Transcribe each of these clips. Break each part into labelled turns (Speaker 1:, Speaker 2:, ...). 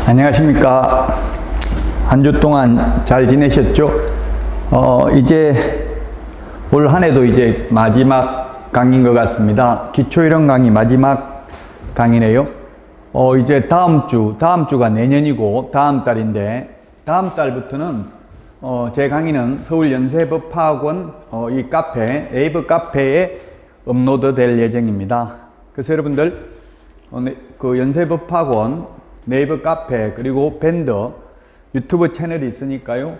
Speaker 1: 안녕하십니까. 한 주 동안 잘 지내셨죠? 이제 올 한 해도 이제 마지막 강의인 것 같습니다. 기초이론 강의 마지막 강의네요. 이제 다음 주가 내년이고 다음 달인데, 다음 달부터는 제 강의는 서울연세법학원 이 카페, 네이버 카페에 업로드 될 예정입니다. 그래서 여러분들 그 연세법학원 네이버 카페 그리고 밴더 유튜브 채널이 있으니까요,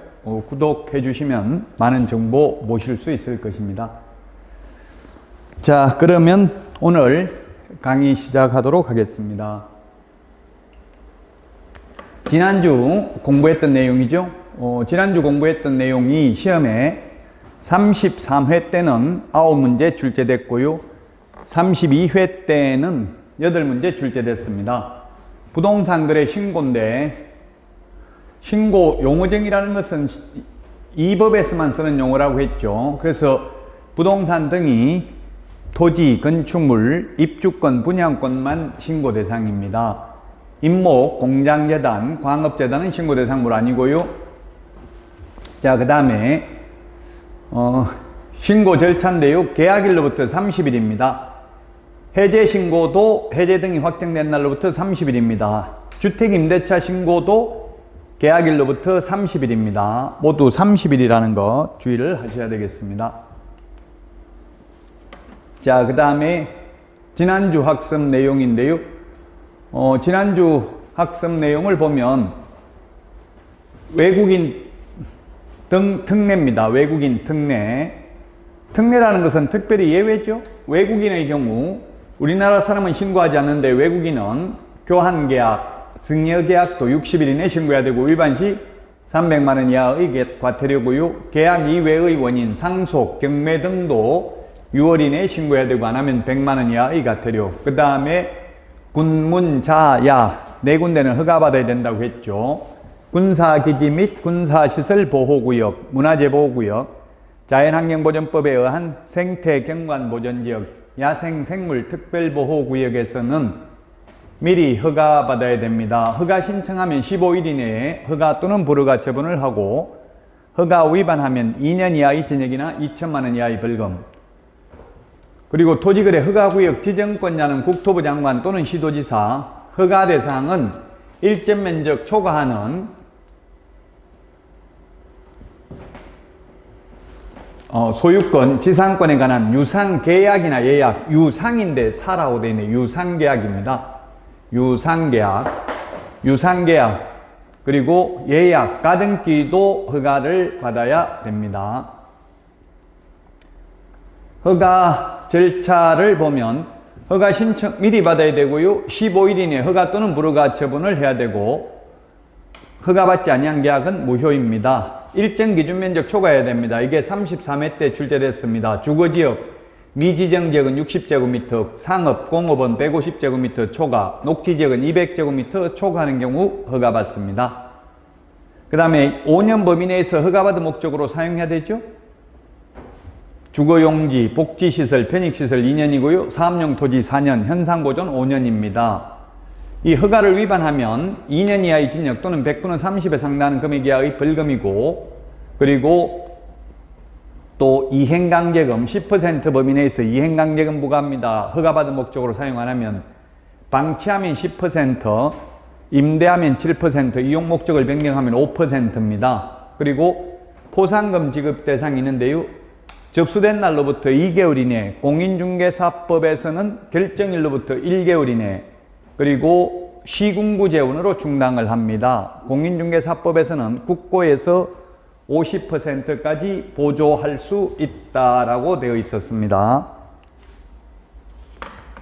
Speaker 1: 구독해 주시면 많은 정보 모실 수 있을 것입니다. 자, 그러면 오늘 강의 시작하도록 하겠습니다. 지난주 공부했던 내용이죠. 지난주 공부했던 내용이 시험에 33회 때는 9문제 출제됐고요, 32회 때는 8문제 출제됐습니다. 부동산 거래 신고인데, 신고 용어정의라는 것은 이 법에서만 쓰는 용어라고 했죠. 그래서 부동산 등이 토지, 건축물, 입주권, 분양권만 신고 대상입니다. 임목, 공장재단, 광업재단은 신고 대상물 아니고요. 자, 그 다음에 신고 절차인데요, 계약일로부터 30일입니다. 해제 신고도 해제 등이 확정된 날로부터 30일입니다. 주택임대차 신고도 계약일로부터 30일입니다. 모두 30일이라는 거 주의를 하셔야 되겠습니다. 자, 그 다음에 지난주 학습 내용인데요. 지난주 학습 내용을 보면 외국인 특례입니다. 외국인 특례. 특례라는 것은 특별히 예외죠. 외국인의 경우 우리나라 사람은 신고하지 않는데 외국인은 교환계약, 증여계약도 60일 이내 신고해야 되고, 위반시 300만 원 이하의 과태료고요. 계약 이외의 원인, 상속, 경매 등도 6월 이내에 신고해야 되고, 안 하면 100만 원 이하의 과태료. 그 다음에 군문, 자야 네 군데는 허가받아야 된다고 했죠. 군사기지 및 군사시설 보호구역, 문화재보호구역, 자연환경보전법에 의한 생태경관보전지역, 야생생물 특별보호구역에서는 미리 허가받아야 됩니다. 허가 신청하면 15일 이내에 허가 또는 불허가 처분을 하고, 허가 위반하면 2년 이하의 징역이나 2천만 원 이하의 벌금. 그리고 토지거래 허가구역 지정권자는 국토부 장관 또는 시도지사, 허가 대상은 일점면적 초과하는 소유권, 지상권에 관한 유상계약이나 예약, 유상인데 사라고 되어 있네. 유상계약입니다. 유상계약, 그리고 예약, 가등기도 허가를 받아야 됩니다. 허가 절차를 보면 허가 신청 미리 받아야 되고요, 15일 이내 허가 또는 불허가 처분을 해야 되고, 허가받지 아니한 계약은 무효입니다. 일정 기준 면적 초과해야 됩니다. 이게 33회 때 출제됐습니다. 주거지역, 미지정지역은 60제곱미터, 상업, 공업은 150제곱미터 초과, 녹지지역은 200제곱미터 초과하는 경우 허가받습니다. 그 다음에 5년 범위 내에서 허가받은 목적으로 사용해야 되죠. 주거용지, 복지시설, 편익시설 2년이고요. 사업용 토지 4년, 현상보존 5년입니다. 이 허가를 위반하면 2년 이하의 징역 또는 100분의 30에 상당하는 금액 이하의 벌금이고, 그리고 또 이행강제금 10% 범위 내에서 이행강제금 부과합니다. 허가받은 목적으로 사용 안 하면. 방치하면 10%, 임대하면 7%, 이용 목적을 변경하면 5%입니다. 그리고 포상금 지급 대상이 있는데요, 접수된 날로부터 2개월 이내, 공인중개사법에서는 결정일로부터 1개월 이내, 그리고 시군구재원으로 충당을 합니다. 공인중개사법에서는 국고에서 50%까지 보조할 수 있다라고 되어 있었습니다.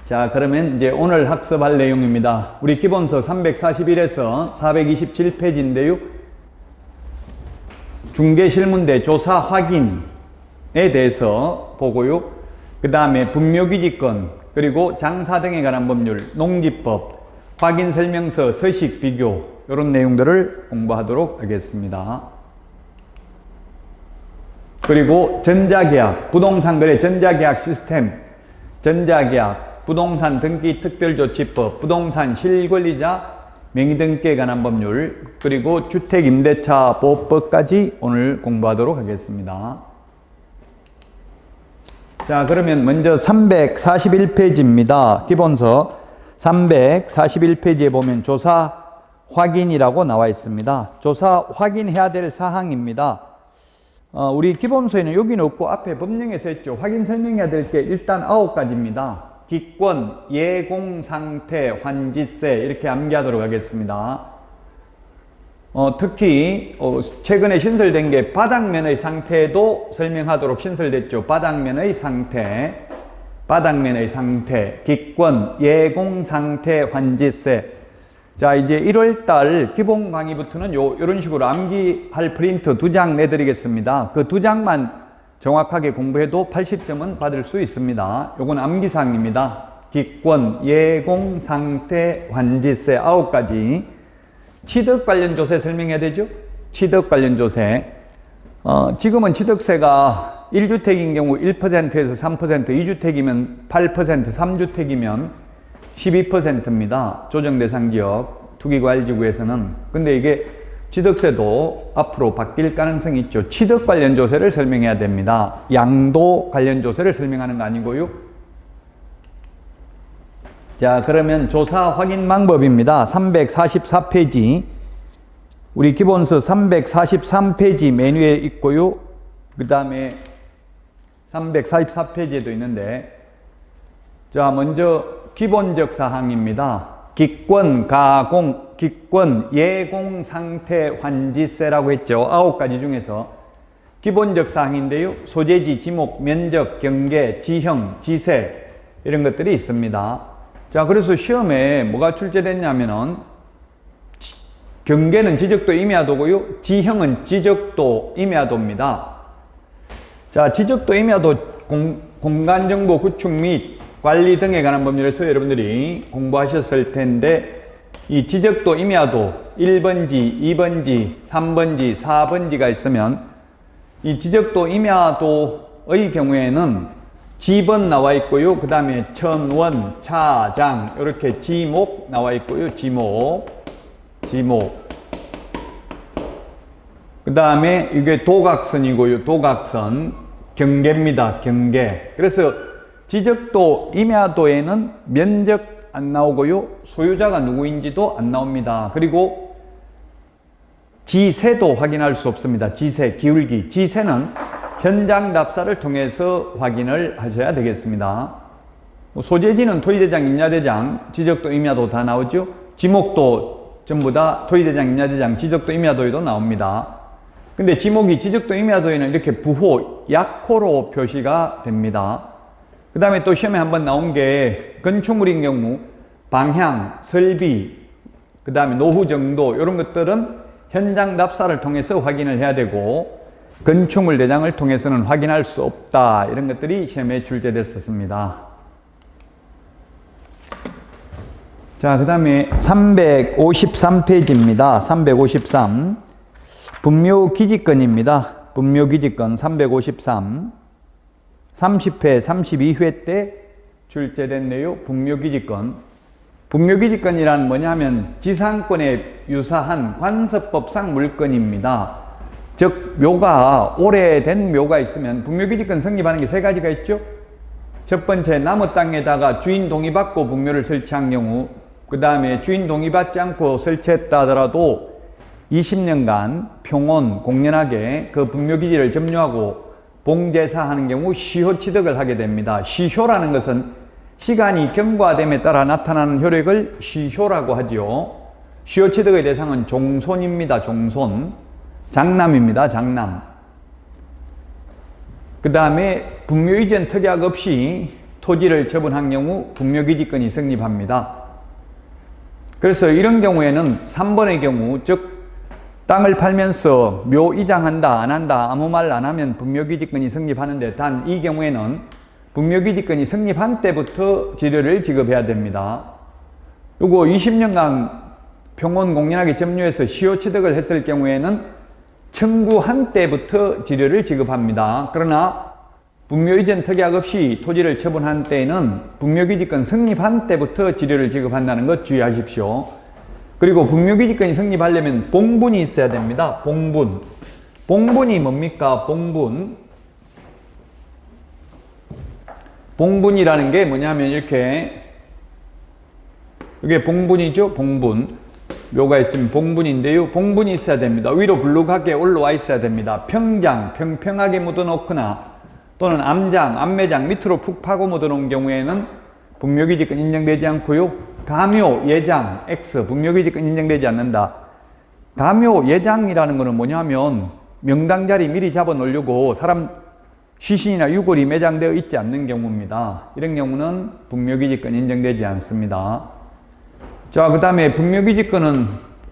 Speaker 1: 자, 그러면 이제 오늘 학습할 내용입니다. 우리 기본서 341에서 427페이지인데요. 중개실문대 조사 확인에 대해서 보고요. 그 다음에 분묘기지권, 그리고 장사 등에 관한 법률, 농지법, 확인설명서, 서식 비교, 이런 내용들을 공부하도록 하겠습니다. 그리고 전자계약, 부동산 거래 전자계약 시스템, 전자계약, 부동산 등기 특별조치법, 부동산 실권리자 명의등기에 관한 법률, 그리고 주택임대차 보호법까지 오늘 공부하도록 하겠습니다. 자, 그러면 먼저 341페이지입니다. 기본서 341페이지에 보면 조사 확인이라고 나와 있습니다. 조사 확인해야 될 사항입니다. 우리 기본서에는 여기는 없고 앞에 법령에서 했죠. 확인 설명해야 될 게 일단 9가지입니다. 기권, 예공 상태, 환지세 이렇게 암기하도록 하겠습니다. 특히 최근에 신설된 게 바닥면의 상태도 설명하도록 신설됐죠. 바닥면의 상태, 기권, 예공 상태, 환지세. 자, 이제 1월달 기본 강의부터는 이런 식으로 암기할 프린트 2장 내드리겠습니다. 그 2장만 정확하게 공부해도 80점은 받을 수 있습니다. 요건 암기사항입니다. 기권, 예공, 상태, 환지세 9가지. 취득 관련 조세 설명해야 되죠? 취득 관련 조세. 지금은 취득세가 1주택인 경우 1%에서 3%, 2주택이면 8%, 3주택이면 12%입니다. 조정 대상 지역, 투기과열지구에서는. 근데 이게 취득세도 앞으로 바뀔 가능성이 있죠. 취득 관련 조세를 설명해야 됩니다. 양도 관련 조세를 설명하는 거 아니고요. 자, 그러면 조사 확인 방법입니다. 344페이지. 우리 기본서 343페이지 메뉴에 있고요. 그 다음에 344페이지에도 있는데, 자, 먼저 기본적 사항입니다. 기권, 가공, 기권, 예공, 상태, 환지세라고 했죠. 9가지 중에서 기본적 사항인데요. 소재지, 지목, 면적, 경계, 지형, 지세 이런 것들이 있습니다. 자, 그래서 시험에 뭐가 출제됐냐면은 경계는 지적도 임야도고요. 지형은 지적도 임야도입니다. 자, 지적도 임야도 공간정보 구축 및 관리 등에 관한 법률에서 여러분들이 공부하셨을 텐데, 이 지적도 임야도 1번지, 2번지, 3번지, 4번지가 있으면 이 지적도 임야도의 경우에는 지번 나와 있고요. 그 다음에 천원, 차장 이렇게 지목 나와 있고요. 지목. 그 다음에 이게 도각선이고요. 도각선. 경계입니다. 경계. 그래서 지적도 임야도에는 면적 안 나오고요. 소유자가 누구인지도 안 나옵니다. 그리고 지세도 확인할 수 없습니다. 지세, 기울기. 지세는 현장 답사를 통해서 확인을 하셔야 되겠습니다. 소재지는 토지대장, 임야대장, 지적도 임야도 다 나오죠. 지목도 전부 다 토지대장, 임야대장, 지적도 임야도에도 나옵니다. 근데 지목이 지적도 임야도에는 이렇게 부호, 약호로 표시가 됩니다. 그 다음에 또 시험에 한번 나온 게 건축물인 경우 방향, 설비, 그 다음에 노후 정도 이런 것들은 현장 답사를 통해서 확인을 해야 되고, 건축물 대장을 통해서는 확인할 수 없다. 이런 것들이 시험에 출제됐었습니다. 자, 그 다음에 353페이지입니다. 353. 분묘기지권입니다. 분묘기지권 353. 30회, 32회 때 출제됐네요. 분묘기지권. 분묘기지권이란 뭐냐면 지상권에 유사한 관습법상 물건입니다. 즉 묘가, 오래된 묘가 있으면 분묘기지권 성립하는 게 3가지가 있죠. 첫 번째, 나무 땅에다가 주인 동의받고 분묘를 설치한 경우, 그 다음에 주인 동의받지 않고 설치했다 하더라도 20년간 평온, 공연하게 그 분묘기지를 점유하고 봉제사하는 경우 시효 취득을 하게 됩니다. 시효라는 것은 시간이 경과됨에 따라 나타나는 효력을 시효라고 하죠. 시효 취득의 대상은 종손입니다. 종손. 장남입니다. 장남. 그 다음에 분묘 이전 특약 없이 토지를 처분한 경우 분묘기지권이 성립합니다. 그래서 이런 경우에는 3번의 경우, 즉 땅을 팔면서 묘 이장한다 안 한다 아무 말 안 하면 분묘기지권이 성립하는데, 단 이 경우에는 분묘기지권이 성립한 때부터 지료를 지급해야 됩니다. 요거 20년간 평온 공연하게 점유해서 시효 취득을 했을 경우에는 청구한 때부터 지료를 지급합니다. 그러나 분묘 이전 특약 없이 토지를 처분한 때에는 분묘기지권 성립한 때부터 지료를 지급한다는 것 주의하십시오. 그리고 분묘기지권이 성립하려면 봉분이 있어야 됩니다. 봉분. 봉분이 뭡니까? 봉분. 봉분이라는 게 뭐냐면 이렇게 이게 봉분이죠. 봉분. 묘가 있으면 봉분인데요. 봉분이 있어야 됩니다. 위로 불룩하게 올라와 있어야 됩니다. 평장, 평평하게 묻어놓거나 또는 암장, 암매장 밑으로 푹 파고 묻어놓은 경우에는 분묘기지권 인정되지 않고요. 가묘, 예장, X, 분묘기지권 인정되지 않는다. 가묘, 예장이라는 거는 뭐냐면 명당 자리 미리 잡아 놓으려고 사람 시신이나 유골이 매장되어 있지 않는 경우입니다. 이런 경우는 분묘기지권 인정되지 않습니다. 자, 그 다음에 분묘기지권은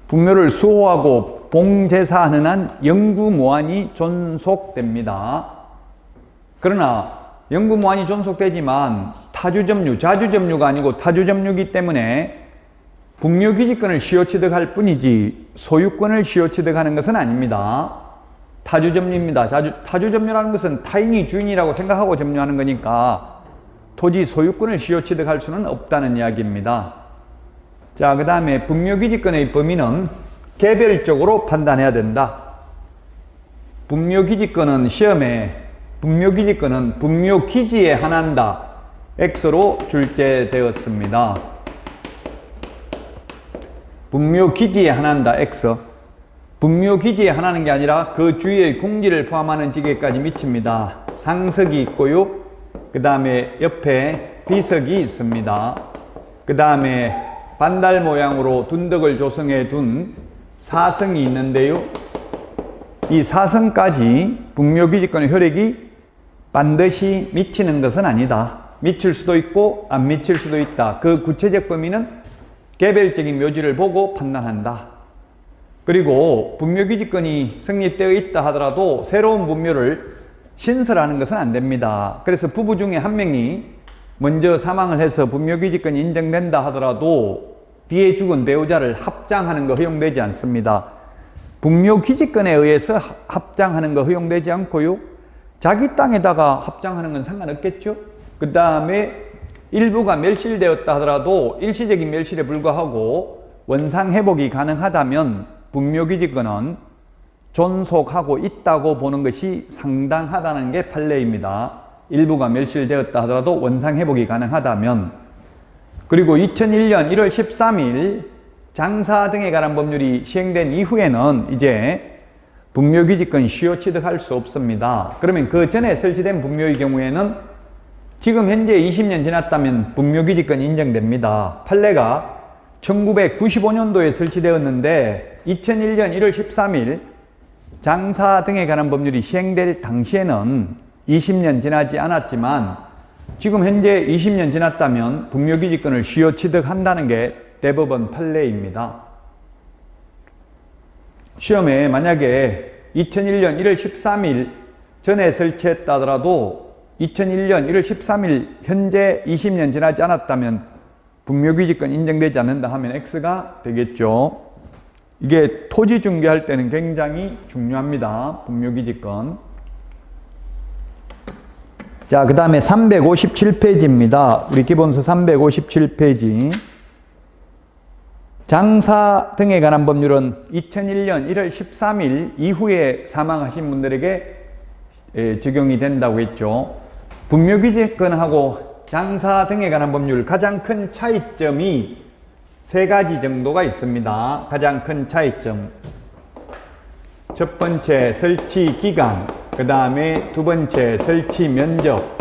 Speaker 1: 분묘를 수호하고 봉제사하는 한 영구무한히 존속됩니다. 그러나 영구무한히 존속되지만 타주점유, 자주점유가 아니고 타주점유이기 때문에 분묘기지권을 시효취득할 뿐이지 소유권을 시효취득하는 것은 아닙니다. 타주점유입니다. 타주점유라는 것은 타인이 주인이라고 생각하고 점유하는 거니까 토지 소유권을 시효취득할 수는 없다는 이야기입니다. 자, 그 다음에 분묘기지권의 범위는 개별적으로 판단해야 된다. 분묘기지권은 시험에 분묘기지권은 분묘기지에 한한다. X로 출제되었습니다. 분묘기지에 한한다. X. 분묘기지에 한하는 게 아니라 그 주위의 궁지를 포함하는 지게까지 미칩니다. 상석이 있고요. 그 다음에 옆에 비석이 있습니다. 그 다음에 반달 모양으로 둔덕을 조성해 둔 사성이 있는데요. 이 사성까지 분묘기지권의 효력이 반드시 미치는 것은 아니다. 미칠 수도 있고 안 미칠 수도 있다. 그 구체적 범위는 개별적인 묘지를 보고 판단한다. 그리고 분묘기지권이 성립되어 있다 하더라도 새로운 분묘를 신설하는 것은 안 됩니다. 그래서 부부 중에 한 명이 먼저 사망을 해서 분묘기지권이 인정된다 하더라도 뒤에 죽은 배우자를 합장하는 거 허용되지 않습니다. 분묘기지권에 의해서 합장하는 거 허용되지 않고요. 자기 땅에다가 합장하는 건 상관없겠죠. 그 다음에 일부가 멸실되었다 하더라도 일시적인 멸실에 불과하고 원상회복이 가능하다면 분묘기지권은 존속하고 있다고 보는 것이 상당하다는 게 판례입니다. 일부가 멸실되었다 하더라도 원상회복이 가능하다면. 그리고 2001년 1월 13일 장사 등에 관한 법률이 시행된 이후에는 이제 분묘기지권 시효취득할 수 없습니다. 그러면 그 전에 설치된 분묘의 경우에는 지금 현재 20년 지났다면 분묘기지권 인정됩니다. 판례가 1995년도에 설치되었는데 2001년 1월 13일 장사 등에 관한 법률이 시행될 당시에는 20년 지나지 않았지만 지금 현재 20년 지났다면 분묘기지권을 시효취득한다는 게 대법원 판례입니다. 시험에 만약에 2001년 1월 13일 전에 설치했다 하더라도 2001년 1월 13일 현재 20년 지나지 않았다면 분묘기지권 인정되지 않는다 하면 X가 되겠죠. 이게 토지 중개할 때는 굉장히 중요합니다. 분묘기지권. 자, 그 다음에 357페이지입니다. 우리 기본서 357페이지. 장사 등에 관한 법률은 2001년 1월 13일 이후에 사망하신 분들에게 적용이 된다고 했죠. 분묘기지권하고 장사 등에 관한 법률 가장 큰 차이점이 세 가지 정도가 있습니다. 가장 큰 차이점. 첫 번째, 설치 기간. 그 다음에 두 번째, 설치 면적.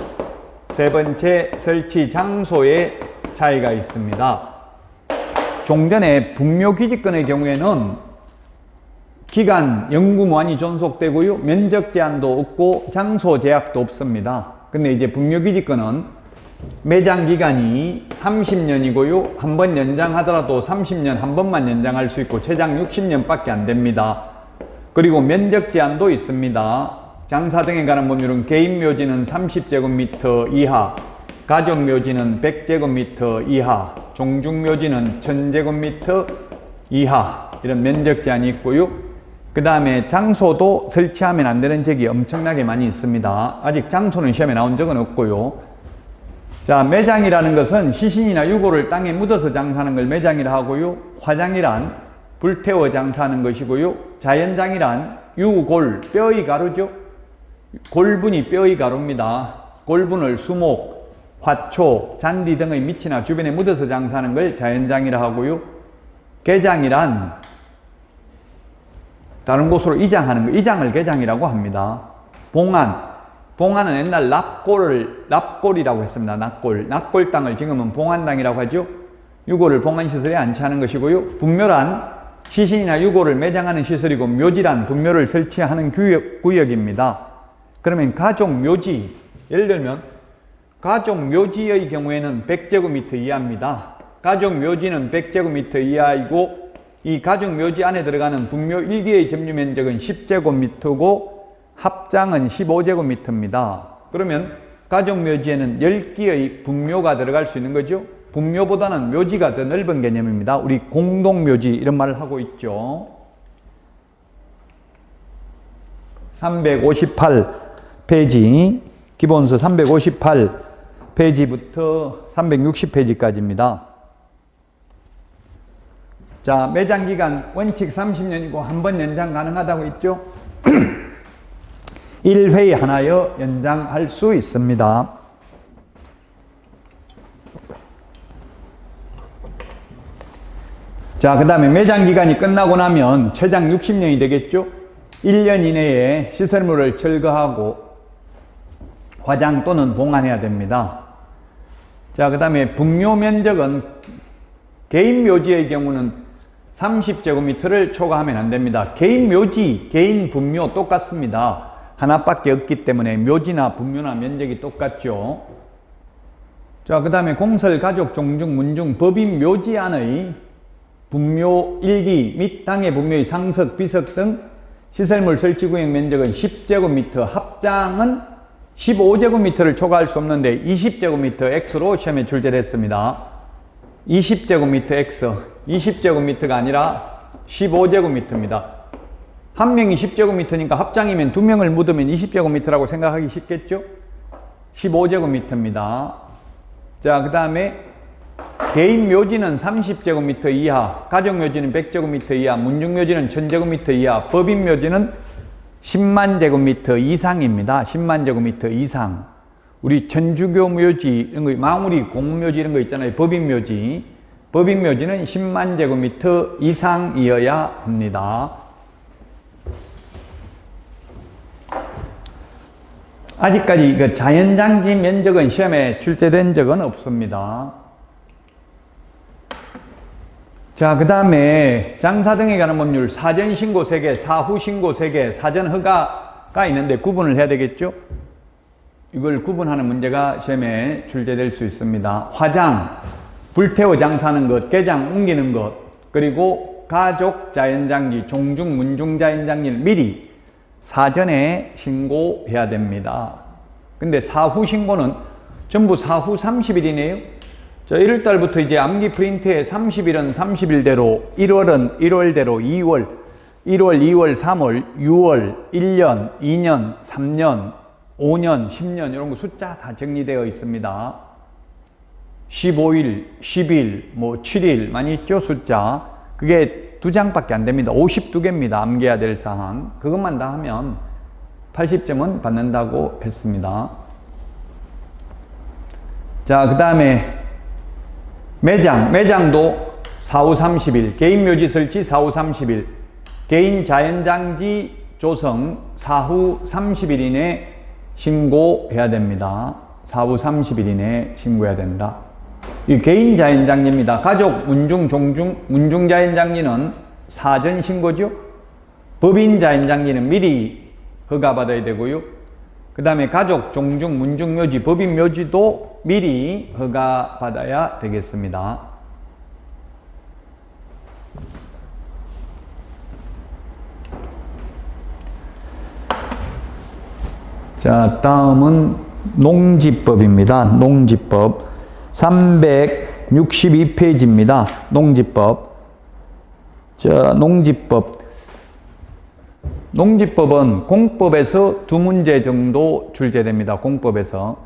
Speaker 1: 세 번째, 설치 장소의 차이가 있습니다. 종전에 분묘기지권의 경우에는 기간 영구무한히 존속되고요. 면적 제한도 없고 장소 제약도 없습니다. 근데 이제 분묘기지권은 매장 기간이 30년이고요. 한 번 연장하더라도 30년 한 번만 연장할 수 있고 최장 60년밖에 안 됩니다. 그리고 면적 제한도 있습니다. 장사 등에 관한 법률은 개인 묘지는 30제곱미터 이하, 가족 묘지는 100제곱미터 이하, 종중 묘지는 1000제곱미터 이하, 이런 면적 제한이 있고요. 그 다음에 장소도 설치하면 안 되는 적이 엄청나게 많이 있습니다. 아직 장소는 시험에 나온 적은 없고요. 자, 매장이라는 것은 시신이나 유골을 땅에 묻어서 장사하는 걸 매장이라 하고요. 화장이란 불태워 장사하는 것이고요. 자연장이란 유골, 뼈의 가루죠. 골분이 뼈의 가루입니다. 골분을 수목, 화초, 잔디 등의 밑이나 주변에 묻어서 장사하는 걸 자연장이라 하고요. 개장이란 다른 곳으로 이장하는 거, 이장을 개장이라고 합니다. 봉안은 옛날 납골이라고 했습니다. 납골 땅을 지금은 봉안당이라고 하죠. 유골을 봉안시설에 안치하는 것이고요. 분묘란 시신이나 유골을 매장하는 시설이고, 묘지란 분묘를 설치하는 구역입니다. 그러면 가족묘지, 예를 들면 가족묘지의 경우에는 100제곱미터 이하입니다. 가족묘지는 100제곱미터 이하이고, 이 가족묘지 안에 들어가는 분묘 1기의 점유면적은 10제곱미터고 합장은 15제곱미터입니다. 그러면 가족묘지에는 10기의 분묘가 들어갈 수 있는 거죠. 분묘보다는 묘지가 더 넓은 개념입니다. 우리 공동묘지 이런 말을 하고 있죠. 358페이지, 기본서 358페이지부터 360페이지까지입니다. 자, 매장기간 원칙 30년이고 한 번 연장 가능하다고 있죠. 1회에 하나여 연장할 수 있습니다. 자, 그 다음에 매장기간이 끝나고 나면 최장 60년이 되겠죠. 1년 이내에 시설물을 철거하고 화장 또는 봉안해야 됩니다. 자, 그 다음에 분묘 면적은 개인 묘지의 경우는 30제곱미터를 초과하면 안 됩니다. 개인 묘지, 개인 분묘 똑같습니다. 하나밖에 없기 때문에 묘지나 분묘나 면적이 똑같죠. 자, 그 다음에 공설, 가족, 종중, 문중, 법인 묘지 안의 분묘 일기 및 땅의 분묘의 상석, 비석 등 시설물 설치구역 면적은 10제곱미터, 합장은 15제곱미터를 초과할 수 없는데 20제곱미터 X로 시험에 출제됐습니다. 20제곱미터 X, 20제곱미터가 아니라 15제곱미터입니다. 한 명이 10제곱미터니까 합장이면 두 명을 묻으면 20제곱미터라고 생각하기 쉽겠죠? 15제곱미터입니다. 자, 그 다음에 개인 묘지는 30제곱미터 이하, 가족 묘지는 100제곱미터 이하, 문중 묘지는 1000제곱미터 이하, 법인 묘지는 10만 제곱미터 이상입니다. 10만 제곱미터 이상. 우리 천주교 묘지, 이런 거, 마무리 공묘지 이런 거 있잖아요. 법인 묘지. 법인 묘지는 10만 제곱미터 이상이어야 합니다. 아직까지 그 자연장지 면적은 시험에 출제된 적은 없습니다. 자, 그 다음에 장사 등에 관한 법률, 사전 신고 3개, 사후 신고 3개, 사전 허가가 있는데 구분을 해야 되겠죠? 이걸 구분하는 문제가 시험에 출제될 수 있습니다. 화장, 불태워 장사하는 것, 개장 옮기는 것, 그리고 가족 자연장지, 종중, 문중 자연장지를 미리 사전에 신고해야 됩니다. 근데 사후 신고는 전부 사후 30일이네요. 자, 1월달부터 이제 암기 프린트에 30일은 30일대로, 1월은 1월대로, 2월, 2월, 3월, 6월, 1년, 2년, 3년, 5년, 10년 이런 거 숫자 다 정리되어 있습니다. 15일, 10일, 뭐 7일 많이 있죠, 숫자. 그게 2장밖에 안 됩니다. 52개입니다. 암기해야 될 사항. 그것만 다 하면 80점은 받는다고 했습니다. 자, 그 다음에 매장도 4후 30일, 개인 묘지 설치 4후 30일, 개인 자연장지 조성 4후 30일 이내 신고해야 됩니다. 4후 30일 이내 신고해야 된다. 이 개인 자연장지입니다. 가족, 문중, 종중, 문중 자연장지는 사전 신고죠. 법인 자연장지는 미리 허가받아야 되고요. 그 다음에 가족, 종중, 문중 묘지, 법인 묘지도 미리 허가받아야 되겠습니다. 자, 다음은 농지법입니다. 농지법 362페이지입니다. 농지법. 자, 농지법은 공법에서 2문제 정도 출제됩니다. 공법에서.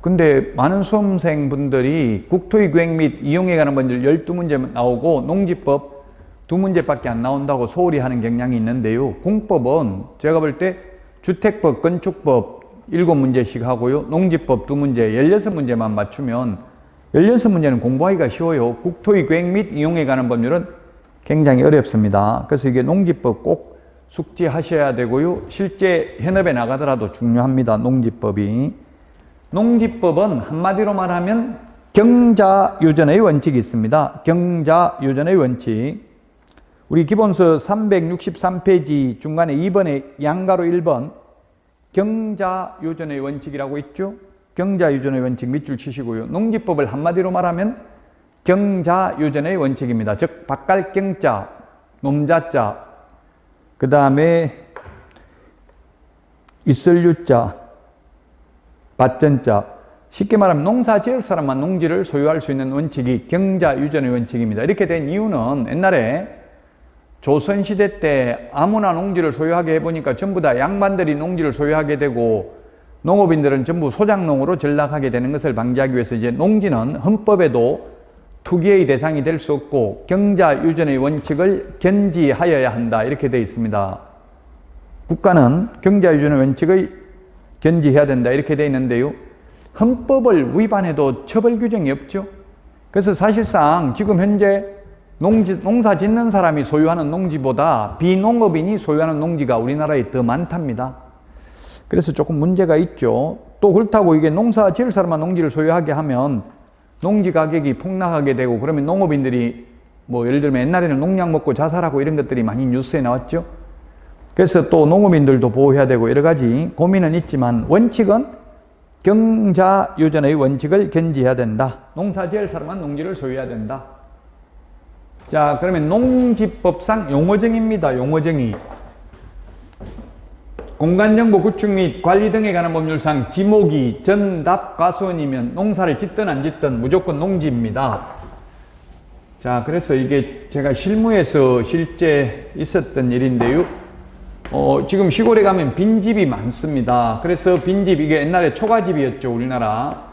Speaker 1: 근데 많은 수험생분들이 국토의 구획 및 이용에 관한 문제 12문제 나오고 농지법 2문제밖에 안 나온다고 소홀히 하는 경향이 있는데요. 공법은 제가 볼 때 주택법, 건축법 7문제씩 하고요. 농지법 2문제, 16문제만 맞추면 16문제는 공부하기가 쉬워요. 국토의 구획 및 이용에 관한 법률은 굉장히 어렵습니다. 그래서 이게 농지법 꼭 숙지하셔야 되고요. 실제 현업에 나가더라도 중요합니다. 농지법이. 농지법은 한마디로 말하면 경자유전의 원칙이 있습니다. 경자유전의 원칙. 우리 기본서 363페이지 중간에 2번에 양가로 1번 경자유전의 원칙이라고 있죠. 경자유전의 원칙 밑줄 치시고요. 농지법을 한마디로 말하면 경자유전의 원칙입니다. 즉 바깔경자, 놈자자, 그 다음에 있을유자, 밭전자. 쉽게 말하면 농사 지을 사람만 농지를 소유할 수 있는 원칙이 경자유전의 원칙입니다. 이렇게 된 이유는 옛날에 조선시대 때 아무나 농지를 소유하게 해보니까 전부 다 양반들이 농지를 소유하게 되고 농업인들은 전부 소작농으로 전락하게 되는 것을 방지하기 위해서 이제 농지는 헌법에도 투기의 대상이 될 수 없고 경자유전의 원칙을 견지하여야 한다 이렇게 되어 있습니다. 국가는 경자유전의 원칙을 견지해야 된다 이렇게 되어 있는데요. 헌법을 위반해도 처벌 규정이 없죠. 그래서 사실상 지금 현재 농사 짓는 사람이 소유하는 농지보다 비농업인이 소유하는 농지가 우리나라에 더 많답니다. 그래서 조금 문제가 있죠. 또 그렇다고 이게 농사 지을 사람만 농지를 소유하게 하면 농지 가격이 폭락하게 되고 그러면 농업인들이 뭐 예를 들면 옛날에는 농약 먹고 자살하고 이런 것들이 많이 뉴스에 나왔죠. 그래서 또 농업인들도 보호해야 되고 여러 가지 고민은 있지만 원칙은 경자유전의 원칙을 견지해야 된다. 농사 지을 사람만 농지를 소유해야 된다. 자, 그러면 농지법상 용어정의입니다. 용어정의. 공간정보 구축 및 관리 등에 관한 법률상 지목이 전답 과수원이면 농사를 짓든 안 짓든 무조건 농지입니다. 자, 그래서 이게 제가 실무에서 실제 있었던 일인데요. 지금 시골에 가면 빈집이 많습니다. 그래서 빈집, 이게 옛날에 초가집이었죠, 우리나라.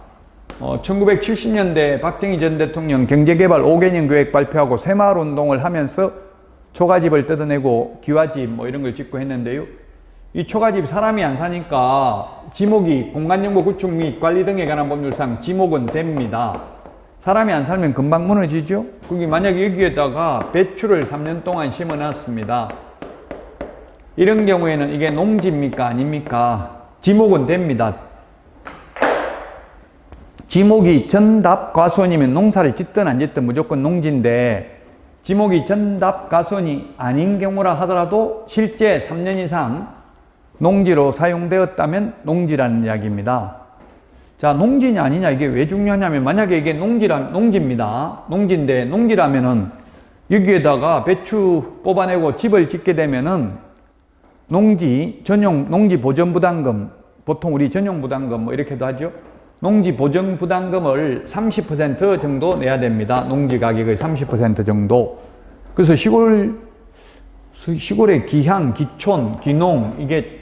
Speaker 1: 1970년대 박정희 전 대통령 경제개발 5개년 계획 발표하고 새마을 운동을 하면서 초가집을 뜯어내고 기와집 뭐 이런 걸 짓고 했는데요. 이 초가집 사람이 안 사니까 지목이 공간정보 구축 및 관리 등에 관한 법률상 지목은 됩니다. 사람이 안 살면 금방 무너지죠. 거기 만약에 여기에다가 배추를 3년 동안 심어놨습니다. 이런 경우에는 이게 농지입니까 아닙니까? 지목은 됩니다. 지목이 전답 과수원이면 농사를 짓든 안 짓든 무조건 농지인데 지목이 전답 과수원이 아닌 경우라 하더라도 실제 3년 이상 농지로 사용되었다면 농지라는 이야기입니다. 자, 농지냐 아니냐 이게 왜 중요하냐면 만약에 이게 농지입니다. 농지인데 농지라면은 여기에다가 배추 뽑아내고 집을 짓게 되면은 농지 전용 농지 보전 부담금, 보통 우리 전용 부담금 뭐 이렇게도 하죠. 농지 보전 부담금을 30% 정도 내야 됩니다. 농지 가격의 30% 정도. 그래서 시골의 기향, 기촌, 기농 이게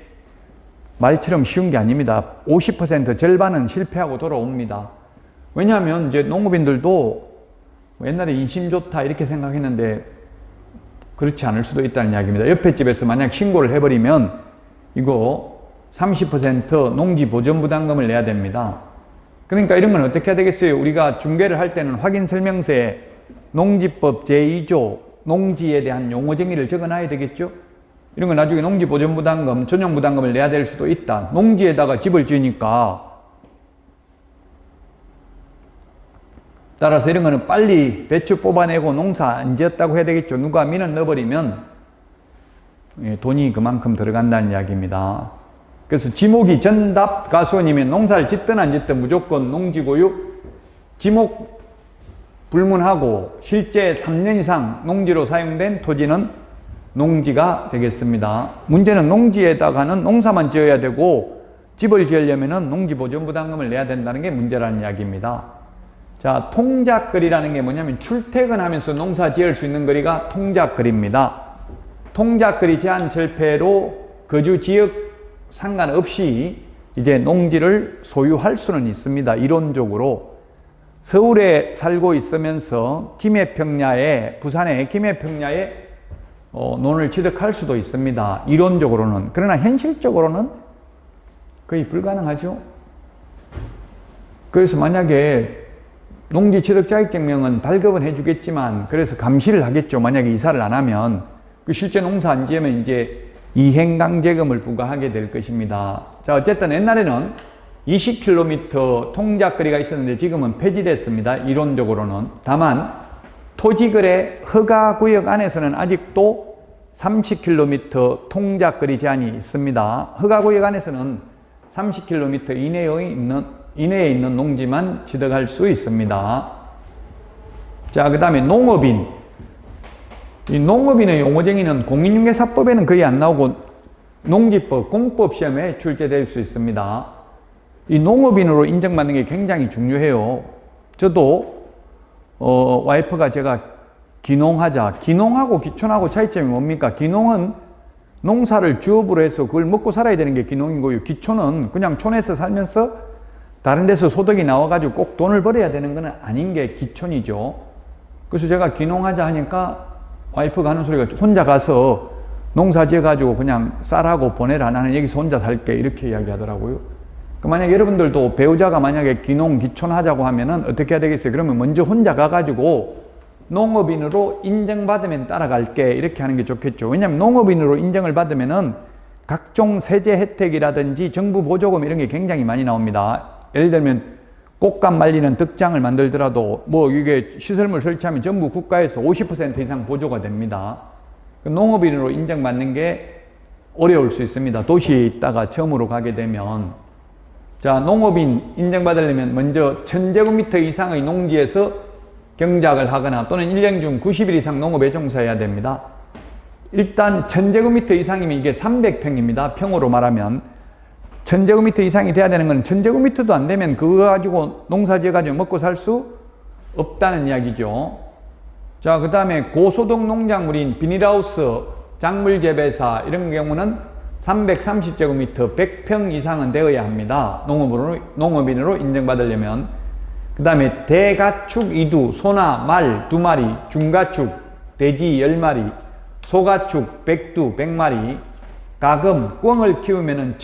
Speaker 1: 말처럼 쉬운 게 아닙니다. 50% 절반은 실패하고 돌아옵니다. 왜냐하면 이제 농업인들도 옛날에 인심 좋다 이렇게 생각했는데 그렇지 않을 수도 있다는 이야기입니다. 옆에 집에서 만약 신고를 해버리면 이거 30% 농지 보전 부담금을 내야 됩니다. 그러니까 이런 건 어떻게 해야 되겠어요? 우리가 중개를 할 때는 확인 설명서에 농지법 제2조 농지에 대한 용어 정의를 적어놔야 되겠죠? 이런 건 나중에 농지 보전 부담금, 전용 부담금을 내야 될 수도 있다. 농지에다가 집을 지으니까 따라서 이런 거는 빨리 배추 뽑아내고 농사 안 지었다고 해야 되겠죠. 누가 민원 넣어버리면 돈이 그만큼 들어간다는 이야기입니다. 그래서 지목이 전답 과수원이면 농사를 짓든 안 짓든 무조건 농지고요. 지목 불문하고 실제 3년 이상 농지로 사용된 토지는 농지가 되겠습니다. 문제는 농지에다가는 농사만 지어야 되고 집을 지으려면 농지 보전 부담금을 내야 된다는 게 문제라는 이야기입니다. 자, 통작거리라는 게 뭐냐면 출퇴근하면서 농사 지을 수 있는 거리가 통작거리입니다. 통작거리 제한 철폐로 거주 지역 상관없이 이제 농지를 소유할 수는 있습니다. 이론적으로. 서울에 살고 있으면서 김해평야에, 부산의 김해평야에 논을 취득할 수도 있습니다. 이론적으로는. 그러나 현실적으로는 거의 불가능하죠. 그래서 만약에 농지 취득 자격증명은 발급은 해주겠지만, 그래서 감시를 하겠죠. 만약에 이사를 안 하면. 그 실제 농사 안 지으면 이제 이행강제금을 부과하게 될 것입니다. 자, 어쨌든 옛날에는 20km 통작거리가 있었는데 지금은 폐지됐습니다. 이론적으로는. 다만 토지거래 허가구역 안에서는 아직도 30km 통작거리 제한이 있습니다. 허가구역 안에서는 30km 이내에 있는 농지만 취득할 수 있습니다. 자, 그 다음에 농업인. 이 농업인의 용어정의는 공인중개사법에는 거의 안 나오고 농지법, 공법 시험에 출제될 수 있습니다. 이 농업인으로 인정받는 게 굉장히 중요해요. 저도 와이프가 제가 기농하자. 기농하고 기촌하고 차이점이 뭡니까? 기농은 농사를 주업으로 해서 그걸 먹고 살아야 되는 게 기농이고요. 기촌은 그냥 촌에서 살면서 다른 데서 소득이 나와가지고 꼭 돈을 벌어야 되는 건 아닌 게 기촌이죠. 그래서 제가 기농하자 하니까 와이프가 하는 소리가 혼자 가서 농사 지어가지고 그냥 쌀하고 보내라. 나는 여기서 혼자 살게. 이렇게 이야기하더라고요. 만약에 여러분들도 배우자가 만약에 기농, 기촌하자고 하면은 어떻게 해야 되겠어요? 그러면 먼저 혼자 가가지고 농업인으로 인정받으면 따라갈게. 이렇게 하는 게 좋겠죠. 왜냐하면 농업인으로 인정을 받으면은 각종 세제 혜택이라든지 정부 보조금 이런 게 굉장히 많이 나옵니다. 예를 들면 꽃감 말리는 덕장을 만들더라도 뭐 이게 시설물 설치하면 전부 국가에서 50% 이상 보조가 됩니다. 농업인으로 인정받는 게 어려울 수 있습니다. 도시에 있다가 처음으로 가게 되면. 자, 농업인 인정받으려면 먼저 1000제곱미터 이상의 농지에서 경작을 하거나 또는 1년 중 90일 이상 농업에 종사해야 됩니다. 일단 1000제곱미터 이상이면 이게 300평입니다. 평으로 말하면. 1000제곱미터 이상이 돼야 되는 건 1000제곱미터도 안 되면 그거 가지고 농사 지어가지고 먹고 살 수 없다는 이야기죠. 자, 그 다음에 고소득 농작물인 비닐하우스, 작물 재배사 이런 경우는 330제곱미터 100평 이상은 되어야 합니다. 농업인으로 인정받으려면. 그 다음에 대가축 2두, 소나 말 2마리, 중가축, 돼지 10마리, 소가축, 백두 100마리, 가금, 꿩을 키우면은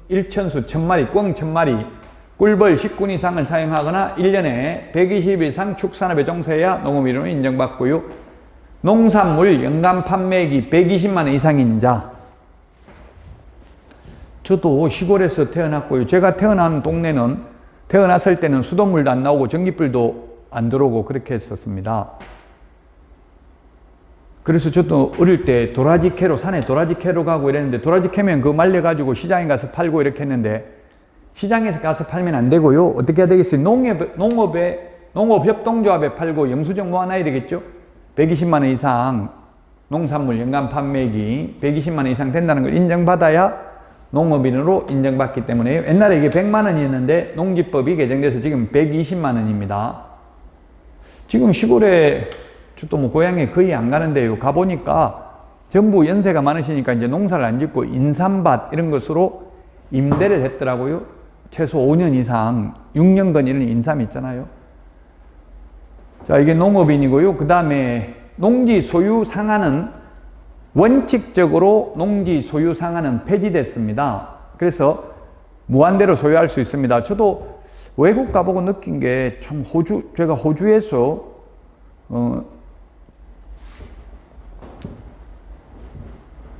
Speaker 1: 1천수 1000마리, 꿩 1000마리, 꿀벌 10군 이상을 사용하거나 1년에 120일 이상 축산업에 종사해야 농업인으로 인정받고요. 농산물 연간 판매액이 120만 원 이상인 자. 저도 시골에서 태어났고요. 제가 태어난 동네는 태어났을 때는 수돗물도 안 나오고 전기불도 안 들어오고 그렇게 했었습니다. 그래서 저도 어릴 때 도라지 캐러, 산에 도라지 캐러 가고 이랬는데 도라지 캐면 그거 말려가지고 시장에 가서 팔고 이렇게 했는데 시장에서 가서 팔면 안 되고요. 어떻게 해야 되겠어요? 농업협동조합에 팔고 영수증 모아놔야 되겠죠? 120만 원 이상 농산물 연간 판매액이 120만 원 이상 된다는 걸 인정받아야 농업인으로 인정받기 때문에 옛날에 이게 100만 원이었는데 농지법이 개정돼서 지금 120만 원입니다. 지금 시골에 저도 뭐 고향에 거의 안 가는데요. 가보니까 전부 연세가 많으시니까 이제 농사를 안 짓고 인삼밭 이런 것으로 임대를 했더라고요. 최소 5년 이상, 6년간 이런 인삼 있잖아요. 자, 이게 농업인이고요. 그 다음에 농지 소유 상한은 원칙적으로 농지 소유 상한은 폐지됐습니다. 그래서 무한대로 소유할 수 있습니다. 저도 외국 가보고 느낀 게 참 제가 호주에서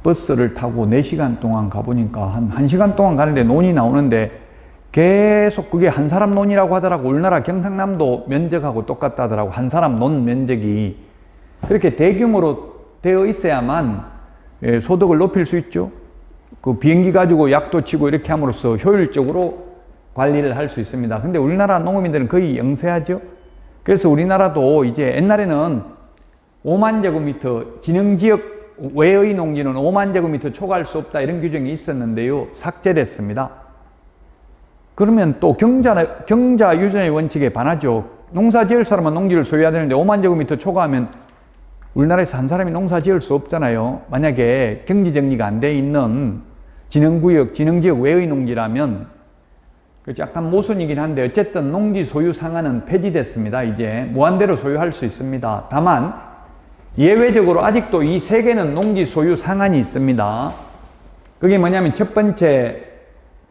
Speaker 1: 버스를 타고 4시간 동안 가보니까 한 1시간 동안 가는데 논이 나오는데 계속 그게 한 사람 논이라고 하더라고. 우리나라 경상남도 면적하고 똑같다 하더라고. 한 사람 논 면적이. 그렇게 대규모로 되어 있어야만 소득을 높일 수 있죠. 그 비행기 가지고 약도 치고 이렇게 함으로써 효율적으로 관리를 할 수 있습니다. 근데 우리나라 농업인들은 거의 영세하죠. 그래서 우리나라도 이제 옛날에는 5만 제곱미터 진흥지역 외의 농지는 5만 제곱미터 초과할 수 없다 이런 규정이 있었는데요. 삭제됐습니다. 그러면 또 경자 유전의 원칙에 반하죠. 농사 지을 사람은 농지를 소유해야 되는데 5만 제곱미터 초과하면 우리나라에서 한 사람이 농사 지을 수 없잖아요. 만약에 경지 정리가 안 돼 있는 진흥구역, 진흥지역 외의 농지라면 약간 모순이긴 한데 어쨌든 농지 소유 상한은 폐지됐습니다. 이제 무한대로 소유할 수 있습니다. 다만 예외적으로 아직도 이 세 개는 농지 소유 상한이 있습니다. 그게 뭐냐면 첫 번째,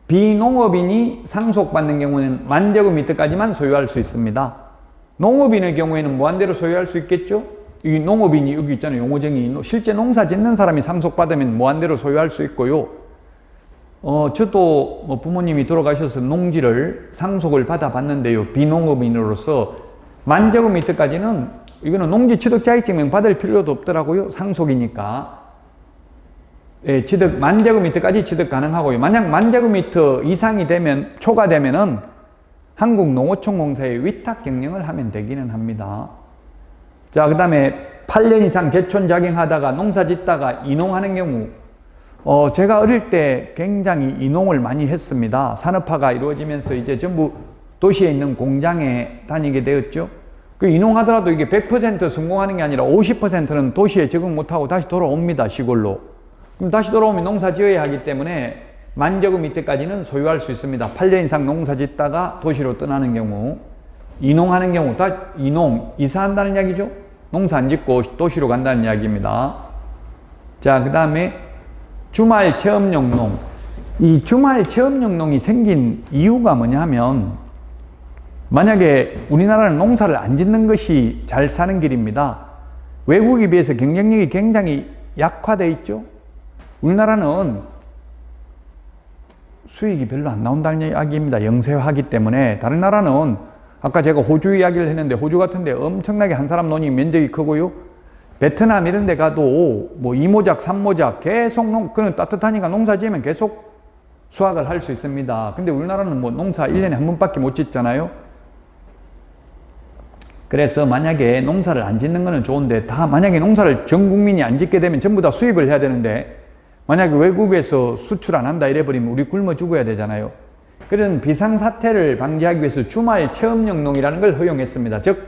Speaker 1: 비농업인이 상속받는 경우는 10,000제곱미터까지만 소유할 수 있습니다. 농업인의 경우에는 무한대로 소유할 수 있겠죠? 이 농업인이 여기 있잖아요. 용어정이 실제 농사 짓는 사람이 상속받으면 무한대로 소유할 수 있고요. 저도 뭐 부모님이 돌아가셔서 농지를 상속을 받아봤는데요. 비농업인으로서 10,000제곱미터까지는 이거는 농지 취득 자격증명 받을 필요도 없더라고요. 상속이니까. 예, 취득 10,000제곱미터까지 취득 가능하고요. 만약 10,000제곱미터 이상이 되면, 초과되면은 한국농어촌공사에 위탁 경영을 하면 되기는 합니다. 자, 그 다음에 8년 이상 제촌 작용하다가 농사 짓다가 이농하는 경우, 제가 어릴 때 굉장히 이농을 많이 했습니다. 산업화가 이루어지면서 이제 전부 도시에 있는 공장에 다니게 되었죠. 그 이농하더라도 이게 100% 성공하는 게 아니라 50%는 도시에 적응 못하고 다시 돌아옵니다, 시골로. 그럼 다시 돌아오면 농사 지어야 하기 때문에 10,000제곱미터까지는 소유할 수 있습니다. 8년 이상 농사 짓다가 도시로 떠나는 경우, 이농하는 경우, 다 이사한다는 이야기죠? 농사 안 짓고 도시로 간다는 이야기입니다. 자, 그 다음에 주말 체험용 농. 이 주말 체험용 농이 생긴 이유가 뭐냐면, 만약에 우리나라는 농사를 안 짓는 것이 잘 사는 길입니다. 외국에 비해서 경쟁력이 굉장히 약화되어 있죠. 우리나라는 수익이 별로 안 나온다는 이야기입니다. 영세화하기 때문에. 다른 나라는 아까 제가 호주 이야기를 했는데, 호주 같은 데 엄청나게 한 사람 논이 면적이 크고요. 베트남 이런 데 가도 뭐 2모작, 3모작 계속 그는 따뜻하니까 농사 지으면 계속 수확을 할 수 있습니다. 근데 우리나라는 뭐 농사 1년에 한 번밖에 못 짓잖아요. 그래서 만약에 농사를 안 짓는 거는 좋은데, 만약에 농사를 전 국민이 안 짓게 되면 전부 다 수입을 해야 되는데, 만약에 외국에서 수출 안 한다 이래버리면 우리 굶어 죽어야 되잖아요. 그런 비상사태를 방지하기 위해서 주말 체험용 농이라는 걸 허용했습니다. 즉,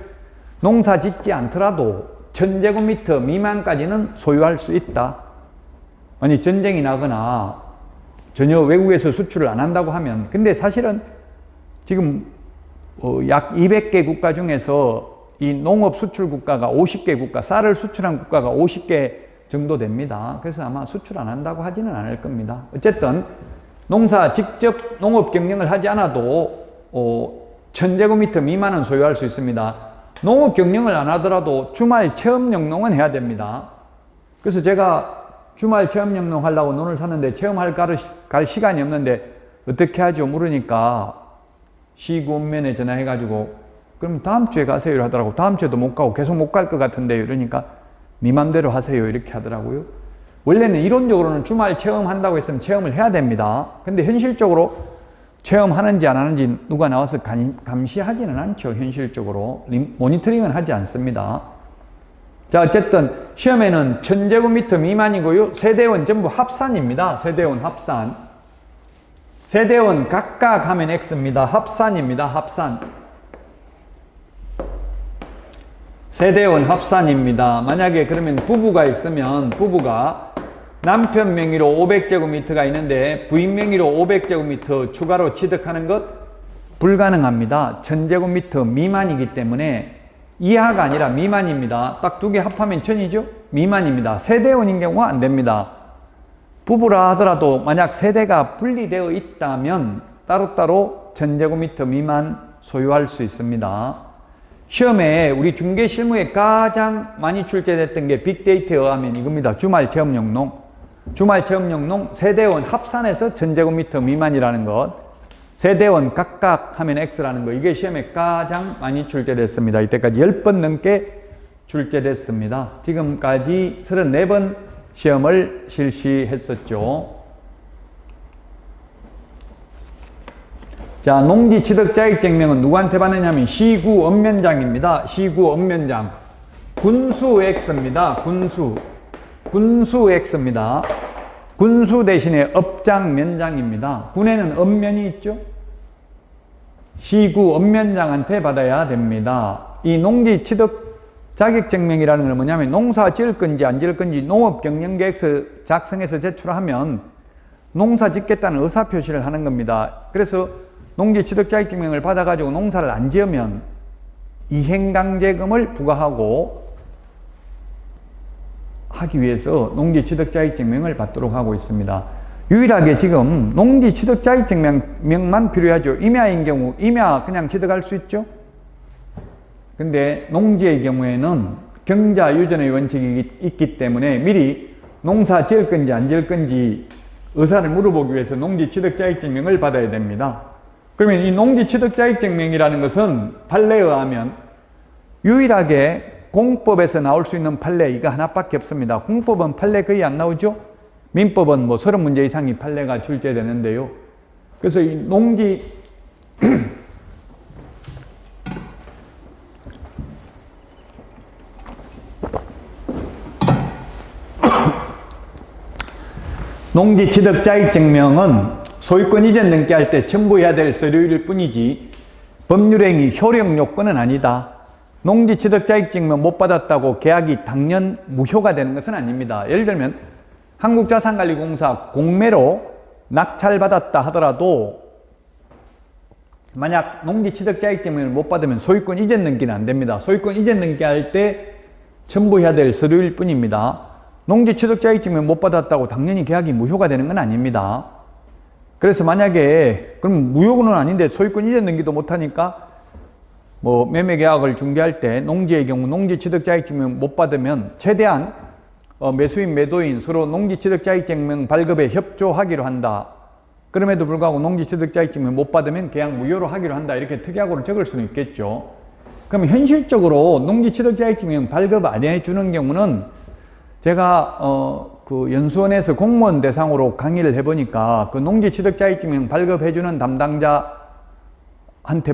Speaker 1: 농사 짓지 않더라도 1,000제곱미터 미만까지는 소유할 수 있다. 아니, 전쟁이 나거나 전혀 외국에서 수출을 안 한다고 하면, 근데 사실은 지금 약 200개 국가 중에서 이 농업 수출 국가가 50개 국가, 쌀을 수출한 국가가 50개 정도 됩니다. 그래서 아마 수출 안 한다고 하지는 않을 겁니다. 어쨌든 농사 직접 농업 경영을 하지 않아도 1,000제곱미터 미만은 소유할 수 있습니다. 농업 경영을 안 하더라도 주말 체험용 농은 해야 됩니다. 그래서 제가 주말 체험용 농 하려고 논을 샀는데 체험할 갈 시간이 없는데 어떻게 하죠? 물으니까 시군면에 전화해가지고 그럼 다음 주에 가세요 하더라고. 다음 주에도 못 가고 계속 못 갈 것 같은데요. 이러니까 네 맘대로 하세요 이렇게 하더라고요. 원래는 이론적으로는 주말 체험한다고 했으면 체험을 해야 됩니다. 근데 현실적으로 체험하는지 안 하는지 누가 나와서 감시하지는 않죠. 현실적으로 모니터링은 하지 않습니다. 자, 어쨌든 시험에는 1,000제곱미터 미만이고요. 세대원 전부 합산입니다. 세대원 합산. 세대원 각각 하면 X입니다. 합산입니다. 합산. 세대원 합산입니다. 만약에 그러면 부부가 있으면 부부가 남편 명의로 500제곱미터가 있는데 부인 명의로 500제곱미터 추가로 취득하는 것 불가능합니다. 1,000제곱미터 미만이기 때문에 이하가 아니라 미만입니다. 딱 두 개 합하면 1,000이죠? 미만입니다. 세대원인 경우가 안 됩니다. 부부라 하더라도 만약 세대가 분리되어 있다면 따로따로 1,000제곱미터 미만 소유할 수 있습니다. 시험에 우리 중개 실무에 가장 많이 출제됐던 게 빅데이터에 의하면 이겁니다. 주말 체험용 농. 주말 체험용 농 세대원 합산해서 1,000제곱미터 미만이라는 것. 세대원 각각 하면 X라는 거. 이게 시험에 가장 많이 출제됐습니다. 이때까지 10번 넘게 출제됐습니다. 지금까지 34번 시험을 실시했었죠. 자, 농지 취득 자격증명은 누구한테 받느냐면 시구 읍면장입니다. 시구 읍면장. 군수 X입니다. 군수 X입니다. 군수 대신에 읍장 면장입니다. 군에는 읍면이 있죠. 시구 읍면장한테 받아야 됩니다. 이 농지 취득 자격증명이라는 건 뭐냐면 농사 지을 건지 안 지을 건지 농업경영계획서 작성해서 제출하면 농사 짓겠다는 의사표시를 하는 겁니다. 그래서 농지취득자격증명을 받아가지고 농사를 안 지으면 이행강제금을 부과하고 하기 위해서 농지취득자격증명을 받도록 하고 있습니다. 유일하게 지금 농지취득자격증명만 필요하죠. 임야인 경우 임야 그냥 취득할 수 있죠. 근데 농지의 경우에는 경자유전의 원칙이 있기 때문에 미리 농사 지을 건지 안 지을 건지 의사를 물어보기 위해서 농지취득자격증명을 받아야 됩니다. 그러면 이 농지취득자격증명이라는 것은 판례에 의하면 유일하게 공법에서 나올 수 있는 판례 이거 하나밖에 없습니다. 공법은 판례 거의 안 나오죠. 민법은 뭐 30문제 이상이 판례가 출제되는데요. 그래서 이 농지취득자격증명은 소유권 이전 등기 할 때 첨부해야 될 서류일 뿐이지 법률행위 효력 요건은 아니다. 농지취득자격증명 못 받았다고 계약이 당연 무효가 되는 것은 아닙니다. 예를 들면 한국자산관리공사 공매로 낙찰받았다 하더라도 만약 농지취득자격증명을 못 받으면 소유권 이전 등기는 안 됩니다. 소유권 이전 등기 할 때 첨부해야 될 서류일 뿐입니다. 농지취득자격증명 못 받았다고 당연히 계약이 무효가 되는 건 아닙니다. 그래서 만약에 그럼 무효는 아닌데 소유권 이전 등기도 못하니까 뭐 매매계약을 중개할 때 농지의 경우 농지취득자격증명 못 받으면 최대한 매수인 매도인 서로 농지취득자격증명 발급에 협조하기로 한다. 그럼에도 불구하고 농지취득자격증명 못 받으면 계약 무효로 하기로 한다. 이렇게 특약으로 적을 수는 있겠죠. 그럼 현실적으로 농지취득자격증명 발급 안 해주는 경우는 제가 그 연수원에서 공무원 대상으로 강의를 해보니까 그 농지취득자격증명 발급해주는 담당자한테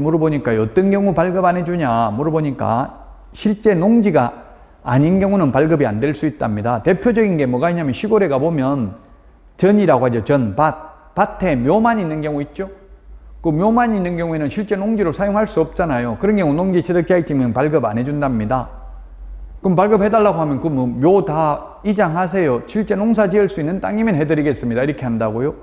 Speaker 1: 물어보니까 어떤 경우 발급 안 해주냐 물어보니까 실제 농지가 아닌 경우는 발급이 안 될 수 있답니다. 대표적인 게 뭐가 있냐면 시골에 가보면 전이라고 하죠. 전, 밭에 묘만 있는 경우 있죠. 그 묘만 있는 경우에는 실제 농지로 사용할 수 없잖아요. 그런 경우 농지취득자격증명 발급 안 해준답니다. 그럼 발급해달라고 하면 그 묘 다 이장하세요. 실제 농사 지을 수 있는 땅이면 해드리겠습니다. 이렇게 한다고요.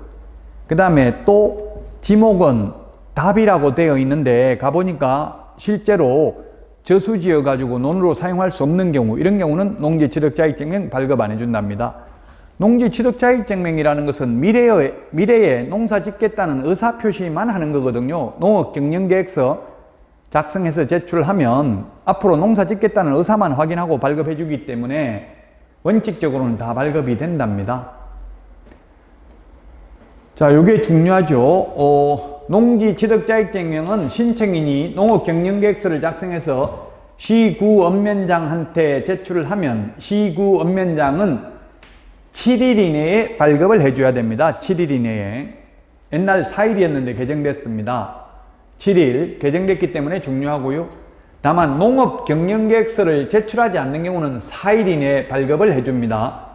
Speaker 1: 그 다음에 또 지목은 답이라고 되어 있는데 가보니까 실제로 저수지어가지고 논으로 사용할 수 없는 경우 이런 경우는 농지취득자격증명 발급 안 해준답니다. 농지취득자격증명이라는 것은 미래에 농사 짓겠다는 의사표시만 하는 거거든요. 농업경영계획서 작성해서 제출하면 앞으로 농사 짓겠다는 의사만 확인하고 발급해 주기 때문에 원칙적으로는 다 발급이 된답니다. 자, 요게 중요하죠. 농지취득자격증명은 신청인이 농업경영계획서를 작성해서 시구 읍면장한테 제출을 하면 시구 읍면장은 7일 이내에 발급을 해줘야 됩니다. 7일 이내에. 옛날 4일이었는데 개정됐습니다. 7일 개정됐기 때문에 중요하고요. 다만 농업경영계획서를 제출하지 않는 경우는 4일 이내에 발급을 해줍니다.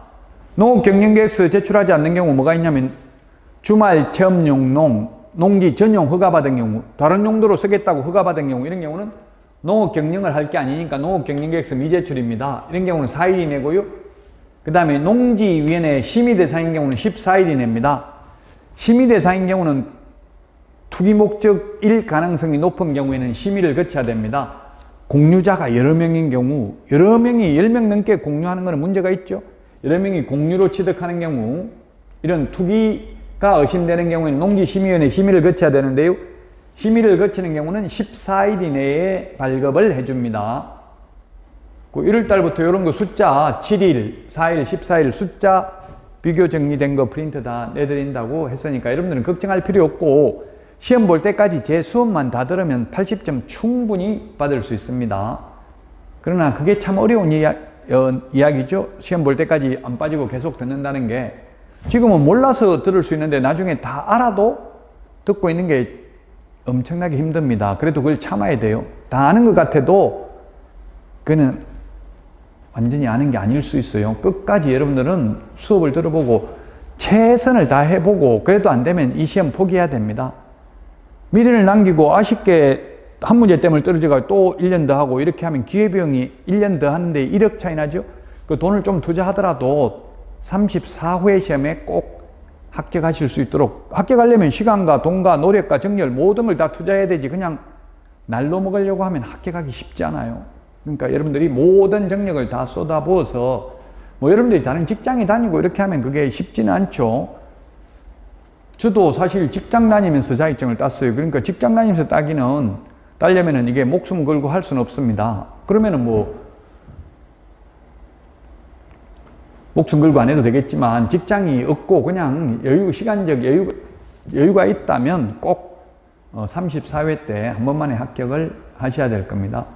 Speaker 1: 농업경영계획서 제출하지 않는 경우 뭐가 있냐면 주말 체험용 농지 전용 허가받은 경우, 다른 용도로 쓰겠다고 허가받은 경우 이런 경우는 농업경영을 할 게 아니니까 농업경영계획서 미제출입니다. 이런 경우는 4일 이내고요. 그 다음에 농지위원회 심의대상인 경우는 14일 이내입니다. 심의대상인 경우는 투기 목적일 가능성이 높은 경우에는 심의를 거쳐야 됩니다. 공유자가 여러 명인 경우, 여러 명이 10명 넘게 공유하는 것은 문제가 있죠. 여러 명이 공유로 취득하는 경우, 이런 투기가 의심되는 경우에는 농지심의위원회 심의를 거쳐야 되는데요. 심의를 거치는 경우는 14일 이내에 발급을 해줍니다. 1월달부터 이런 거 숫자 7일, 4일, 14일 숫자 비교 정리된 거 프린트 다 내드린다고 했으니까 여러분들은 걱정할 필요 없고 시험 볼 때까지 제 수업만 다 들으면 80점 충분히 받을 수 있습니다. 그러나 그게 참 어려운 이야기죠. 시험 볼 때까지 안 빠지고 계속 듣는다는 게 지금은 몰라서 들을 수 있는데 나중에 다 알아도 듣고 있는 게 엄청나게 힘듭니다. 그래도 그걸 참아야 돼요. 다 아는 것 같아도 그거는 완전히 아는 게 아닐 수 있어요. 끝까지 여러분들은 수업을 들어보고 최선을 다해보고 그래도 안 되면 이 시험 포기해야 됩니다. 미래를 남기고 아쉽게 한 문제 때문에 떨어져가지고 또 1년 더 하고 이렇게 하면 기회비용이 1년 더 하는데 1억 차이 나죠? 그 돈을 좀 투자하더라도 34회 시험에 꼭 합격하실 수 있도록, 합격하려면 시간과 돈과 노력과 정열 모든 걸 다 투자해야 되지 그냥 날로 먹으려고 하면 합격하기 쉽지 않아요. 그러니까 여러분들이 모든 정력을 다 쏟아부어서 뭐 여러분들이 다른 직장에 다니고 이렇게 하면 그게 쉽지는 않죠. 저도 사실 직장 다니면서 자격증을 땄어요. 그러니까 직장 다니면서 따려면은 이게 목숨 걸고 할 수는 없습니다. 그러면은 뭐 목숨 걸고 안 해도 되겠지만 직장이 없고 그냥 시간적 여유가 있다면 꼭 34회 때 한 번만에 합격을 하셔야 될 겁니다.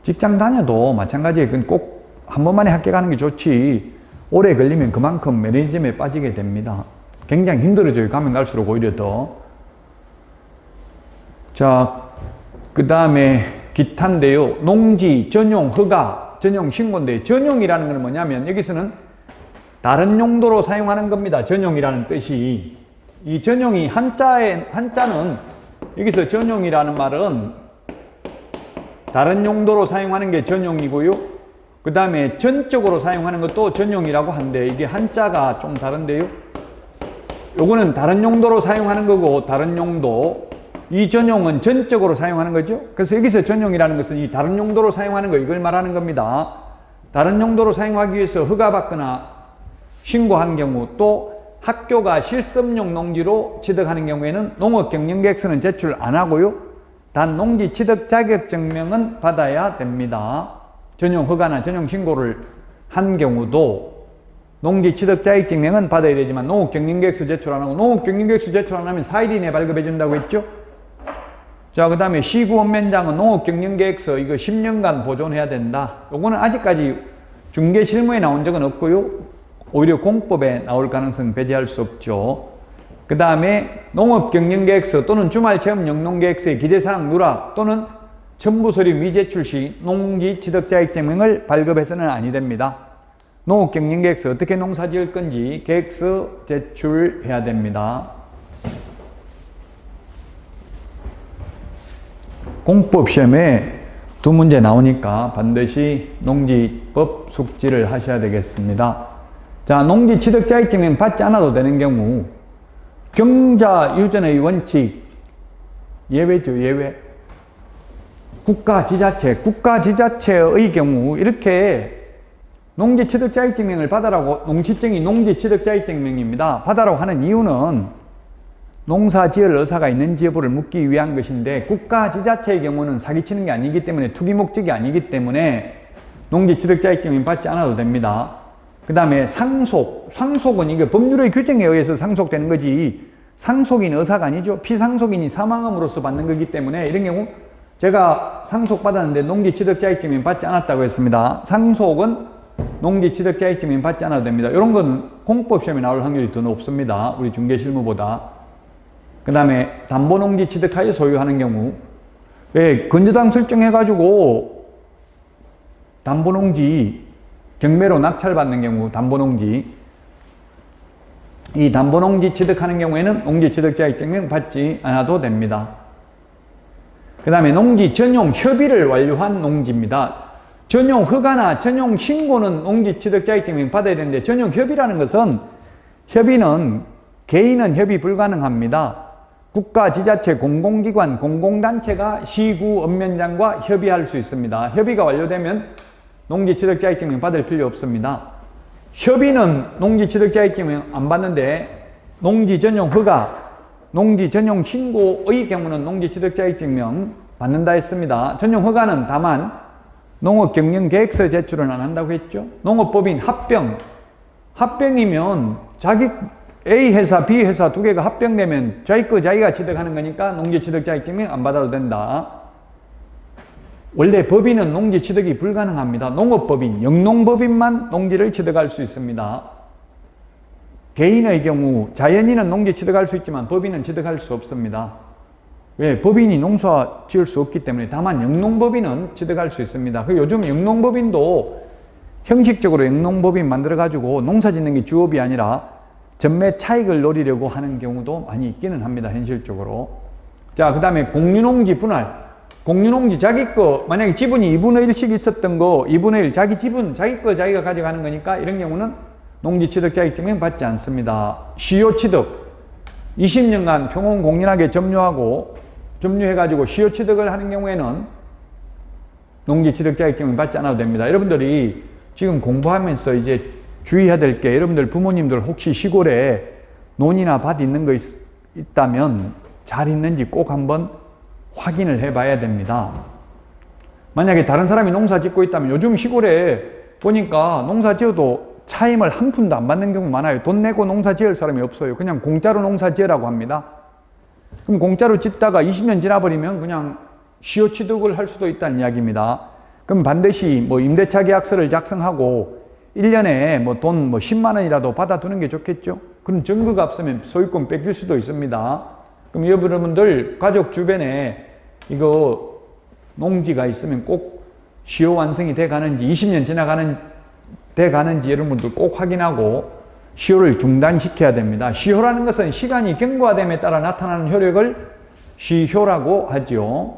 Speaker 1: 직장 다녀도 마찬가지에 그건 꼭 한 번만에 합격하는 게 좋지 오래 걸리면 그만큼 매니즘에 빠지게 됩니다. 굉장히 힘들어져요. 가면 갈수록 오히려 더. 자, 그 다음에 기타인데요. 농지, 전용, 허가, 전용 신고인데 전용이라는 건 뭐냐면 여기서는 다른 용도로 사용하는 겁니다. 전용이라는 뜻이. 이 전용이 한자는 여기서 전용이라는 말은 다른 용도로 사용하는 게 전용이고요. 그 다음에 전적으로 사용하는 것도 전용이라고 하는데 이게 한자가 좀 다른데요. 요거는 다른 용도로 사용하는 거고 다른 용도. 이 전용은 전적으로 사용하는 거죠. 그래서 여기서 전용이라는 것은 이 다른 용도로 사용하는 거 이걸 말하는 겁니다. 다른 용도로 사용하기 위해서 허가받거나 신고한 경우 또 학교가 실습용 농지로 취득하는 경우에는 농업경영계획서는 제출 안 하고요. 단 농지 취득 자격증명은 받아야 됩니다. 전용 허가나 전용 신고를 한 경우도 농지 취득 자격증명은 받아야 되지만 농업경영계획서 제출 안 하고 농업경영계획서 제출 안 하면 4일 이내에 발급해 준다고 했죠. 자, 그 다음에 시구원면장은 농업경영계획서 이거 10년간 보존해야 된다. 요거는 아직까지 중개실무에 나온 적은 없고요. 오히려 공법에 나올 가능성 배제할 수 없죠. 그 다음에 농업경영계획서 또는 주말체험영농계획서의 기재사항 누락 또는 첨부서류 미제출 시 농지 취득자격증명을 발급해서는 아니 됩니다. 농업경영계획서 어떻게 농사 지을 건지 계획서 제출해야 됩니다. 공법시험에 두 문제 나오니까 반드시 농지법 숙지를 하셔야 되겠습니다. 자, 농지 취득 자격증명 받지 않아도 되는 경우 경자 유전의 원칙 예외죠. 예외. 국가지자체의 경우 이렇게 농지 취득 자격증명을 받으라고 농지증이 농지 취득 자격증명입니다. 받으라고 하는 이유는 농사 지을 의사가 있는지 여부를 묻기 위한 것인데 국가지자체의 경우는 사기치는 게 아니기 때문에 투기 목적이 아니기 때문에 농지 취득 자격증명 받지 않아도 됩니다. 그 다음에 상속은 이게 법률의 규정에 의해서 상속되는 거지 상속인 의사가 아니죠. 피상속인이 사망함으로써 받는 거기 때문에 이런 경우 제가 상속받았는데 농지 취득 자격증명 받지 않았다고 했습니다. 상속은 농지 취득 자격증명 받지 않아도 됩니다. 이런 거는 공법시험에 나올 확률이 더 높습니다. 우리 중개실무보다. 그 다음에 담보농지 취득하여 소유하는 경우 건조당 설정해가지고 담보농지 경매로 낙찰받는 경우 담보농지 이 담보농지 취득하는 경우에는 농지 취득 자격증명 받지 않아도 됩니다. 그 다음에 농지 전용 협의를 완료한 농지입니다. 전용 허가나 전용 신고는 농지 취득 자격증명 받아야 되는데 전용 협의라는 것은 협의는 개인은 협의 불가능합니다. 국가, 지자체, 공공기관, 공공단체가 시구, 읍면장과 협의할 수 있습니다. 협의가 완료되면 농지 취득 자격증명 받을 필요 없습니다. 협의는 농지 취득 자격증명 안 받는데 농지 전용 허가, 농지 전용 신고의 경우는 농지 취득 자격증명 받는다 했습니다. 전용 허가는 다만 농업경영계획서 제출은 안 한다고 했죠. 농업법인 합병이면 자기 A 회사, B 회사 두 개가 합병되면 자기 거 자기가 취득하는 거니까 농지 취득 자격증명 안 받아도 된다. 원래 법인은 농지 취득이 불가능합니다. 농업법인, 영농법인만 농지를 취득할 수 있습니다. 개인의 경우 자연인은 농지 취득할 수 있지만 법인은 취득할 수 없습니다. 왜? 법인이 농사 지을 수 없기 때문에. 다만 영농법인은 취득할 수 있습니다. 요즘 영농법인도 형식적으로 영농법인 만들어가지고 농사 짓는 게 주업이 아니라 전매 차익을 노리려고 하는 경우도 많이 있기는 합니다. 현실적으로. 자, 그 다음에 공유농지 분할. 공유농지 자기 거, 만약에 지분이 2분의 1씩 있었던 거 2분의 1 자기 지분 자기 거 자기가 가져가는 거니까 이런 경우는 농지취득자격증명 받지 않습니다. 시효취득 20년간 평온공연하게 점유해가지고 시효취득을 하는 경우에는 농지취득자격증명 받지 않아도 됩니다. 여러분들이 지금 공부하면서 이제 주의해야 될 게, 여러분들 부모님들 혹시 시골에 논이나 밭 있는 거 있다면 잘 있는지 꼭 한번 확인을 해봐야 됩니다. 만약에 다른 사람이 농사 짓고 있다면 요즘 시골에 보니까 농사 지어도 차임을 한 푼도 안 받는 경우 많아요. 돈 내고 농사 지을 사람이 없어요. 그냥 공짜로 농사 지으라고 합니다. 그럼 공짜로 짓다가 20년 지나버리면 그냥 시효취득을 할 수도 있다는 이야기입니다. 그럼 반드시 임대차 계약서를 작성하고 1년에 돈 10만 원이라도 받아두는 게 좋겠죠? 그럼 증거가 없으면 소유권 뺏길 수도 있습니다. 그럼 여러분들 가족 주변에 이거 농지가 있으면 꼭 시효 완성이 돼 가는지 20년 돼 가는지 여러분들 꼭 확인하고 시효를 중단시켜야 됩니다. 시효라는 것은 시간이 경과됨에 따라 나타나는 효력을 시효라고 하죠.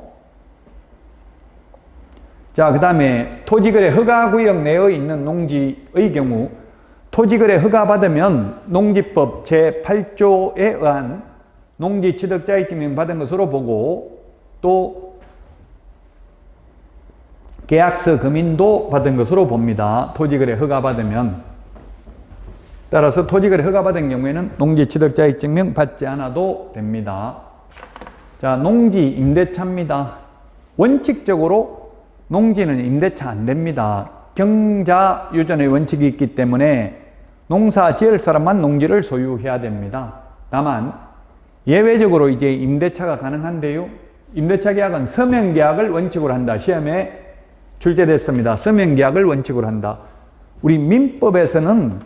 Speaker 1: 자, 그 다음에 토지거래 허가구역 내에 있는 농지의 경우 토지거래 허가받으면 농지법 제8조에 의한 농지취득자격증명 받은 것으로 보고 또 계약서 금인도 받은 것으로 봅니다. 토지거래 허가받으면. 따라서 토지거래 허가받은 경우에는 농지취득자격증명 받지 않아도 됩니다. 자, 농지 임대차입니다. 원칙적으로 농지는 임대차 안 됩니다. 경자 유전의 원칙이 있기 때문에 농사 지을 사람만 농지를 소유해야 됩니다. 다만 예외적으로 이제 임대차가 가능한데요. 임대차 계약은 서명 계약을 원칙으로 한다. 시험에 출제됐습니다. 서명 계약을 원칙으로 한다. 우리 민법에서는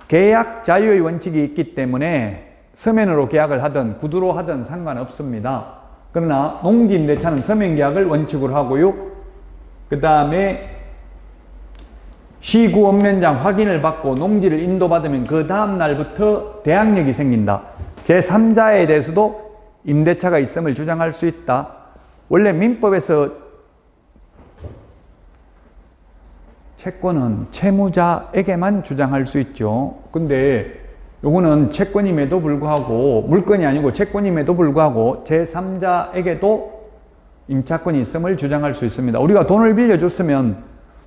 Speaker 1: 계약 자유의 원칙이 있기 때문에 서면으로 계약을 하든 구두로 하든 상관없습니다. 그러나 농지 임대차는 서명 계약을 원칙으로 하고요. 그 다음에 시구원면장 확인을 받고 농지를 인도받으면 그 다음 날부터 대항력이 생긴다. 제3자에 대해서도 임대차가 있음을 주장할 수 있다. 원래 민법에서 채권은 채무자에게만 주장할 수 있죠. 근데 요거는 채권임에도 불구하고 물건이 아니고 채권임에도 불구하고 제3자에게도 임차권이 있음을 주장할 수 있습니다. 우리가 돈을 빌려줬으면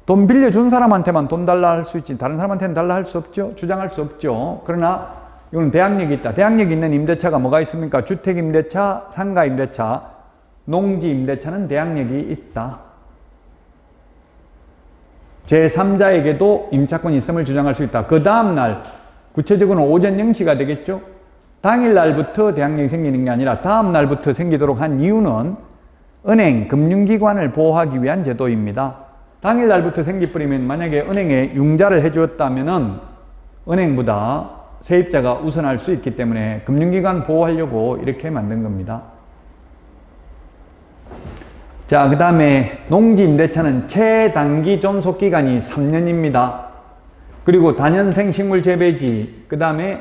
Speaker 1: 돈 빌려준 사람한테만 돈 달라 할 수 있지 다른 사람한테는 달라 할 수 없죠. 주장할 수 없죠. 그러나 이건 대항력이 있다. 대항력이 있는 임대차가 뭐가 있습니까? 주택임대차, 상가임대차, 농지임대차는 대항력이 있다. 제3자에게도 임차권이 있음을 주장할 수 있다. 그 다음날 구체적으로는 오전 0시가 되겠죠. 당일날부터 대항력이 생기는 게 아니라 다음날부터 생기도록 한 이유는 은행, 금융기관을 보호하기 위한 제도입니다. 당일날부터 생기버리면 만약에 은행에 융자를 해주었다면은 은행보다 세입자가 우선할 수 있기 때문에 금융기관 보호하려고 이렇게 만든 겁니다. 자, 그 다음에 농지임대차는 최단기 존속기간이 3년입니다. 그리고 다년생 식물 재배지, 그 다음에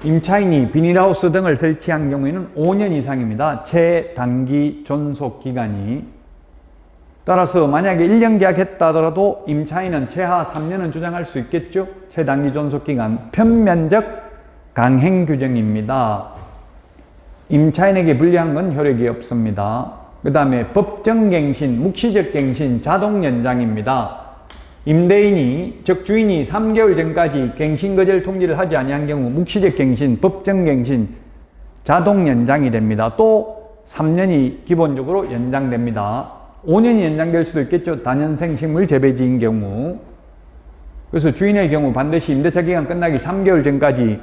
Speaker 1: 임차인이 비닐하우스 등을 설치한 경우에는 5년 이상입니다. 최단기 존속기간이. 따라서 만약에 1년 계약했다 하더라도 임차인은 최하 3년은 주장할 수 있겠죠. 최단기 존속기간. 편면적 강행 규정입니다. 임차인에게 불리한 건 효력이 없습니다. 그 다음에 법정갱신, 묵시적 갱신, 자동연장입니다. 임대인이, 즉 주인이 3개월 전까지 갱신거절 통지를 하지 아니한 경우 묵시적 갱신, 법정갱신, 자동연장이 됩니다. 또 3년이 기본적으로 연장됩니다. 5년이 연장될 수도 있겠죠. 다년생 식물 재배지인 경우. 그래서 주인의 경우 반드시 임대차 기간 끝나기 3개월 전까지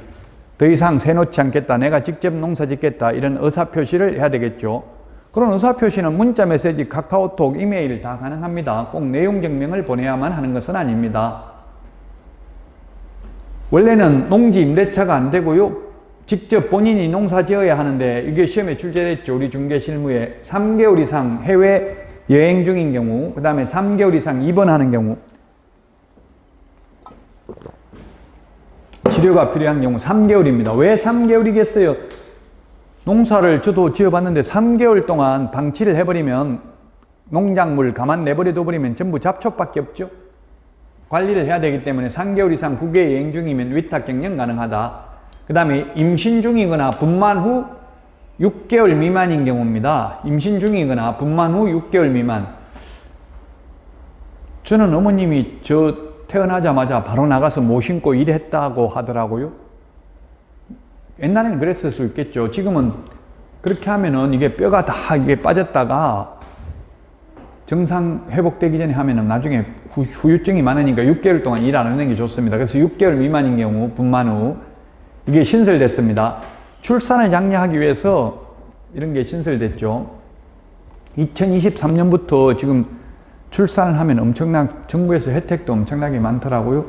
Speaker 1: 더 이상 세놓지 않겠다, 내가 직접 농사 짓겠다, 이런 의사표시를 해야 되겠죠. 그런 의사표시는 문자, 메시지, 카카오톡, 이메일 다 가능합니다. 꼭 내용 증명을 보내야만 하는 것은 아닙니다. 원래는 농지 임대차가 안 되고요. 직접 본인이 농사 지어야 하는데 이게 시험에 출제됐죠. 우리 중개 실무에 3개월 이상 해외 여행 중인 경우, 그 다음에 3개월 이상 입원하는 경우, 치료가 필요한 경우 3개월입니다. 왜 3개월이겠어요? 농사를 저도 지어봤는데 3개월 동안 방치를 해버리면 농작물 가만 내버려 둬버리면 전부 잡초밖에 없죠. 관리를 해야 되기 때문에 3개월 이상 국외 여행 중이면 위탁 경영 가능하다. 그 다음에 임신 중이거나 분만 후 6개월 미만인 경우입니다. 임신 중이거나 분만 후 6개월 미만. 저는 어머님이 저 태어나자마자 바로 나가서 못 신고 일했다고 하더라고요. 옛날에는 그랬을 수 있겠죠. 지금은 그렇게 하면은 이게 뼈가 다 이게 빠졌다가 정상 회복되기 전에 하면은 나중에 후유증이 많으니까 6개월 동안 일 안 하는 게 좋습니다. 그래서 6개월 미만인 경우 분만 후 이게 신설됐습니다. 출산을 장려하기 위해서 이런 게 신설됐죠. 2023년부터 지금 출산을 하면 정부에서 혜택도 엄청나게 많더라고요.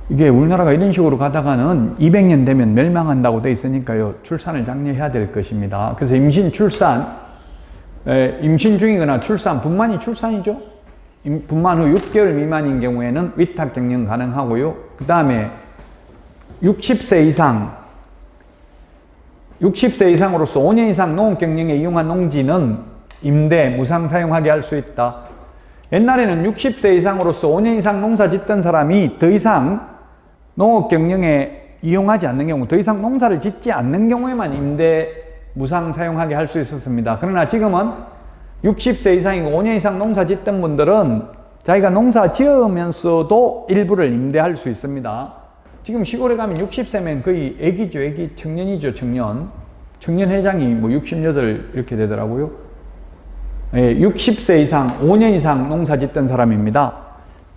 Speaker 1: 이게 우리나라가 이런 식으로 가다가는 200년 되면 멸망한다고 돼 있으니까요. 출산을 장려해야 될 것입니다. 그래서 임신 중이거나 출산, 분만이 출산이죠. 분만 후 6개월 미만인 경우에는 위탁 경영 가능하고요. 그 다음에 60세 이상으로서 5년 이상 농업 경영에 이용한 농지는 임대, 무상 사용하게 할 수 있다. 옛날에는 60세 이상으로서 5년 이상 농사 짓던 사람이 더 이상 농업 경영에 이용하지 않는 경우, 더 이상 농사를 짓지 않는 경우에만 임대, 무상 사용하게 할 수 있었습니다. 그러나 지금은 60세 이상이고 5년 이상 농사 짓던 분들은 자기가 농사 지으면서도 일부를 임대할 수 있습니다. 지금 시골에 가면 60세면 거의 애기죠. 애기 청년이죠. 청년 회장이 뭐 68 이렇게 되더라고요. 60세 이상 5년 이상 농사 짓던 사람입니다.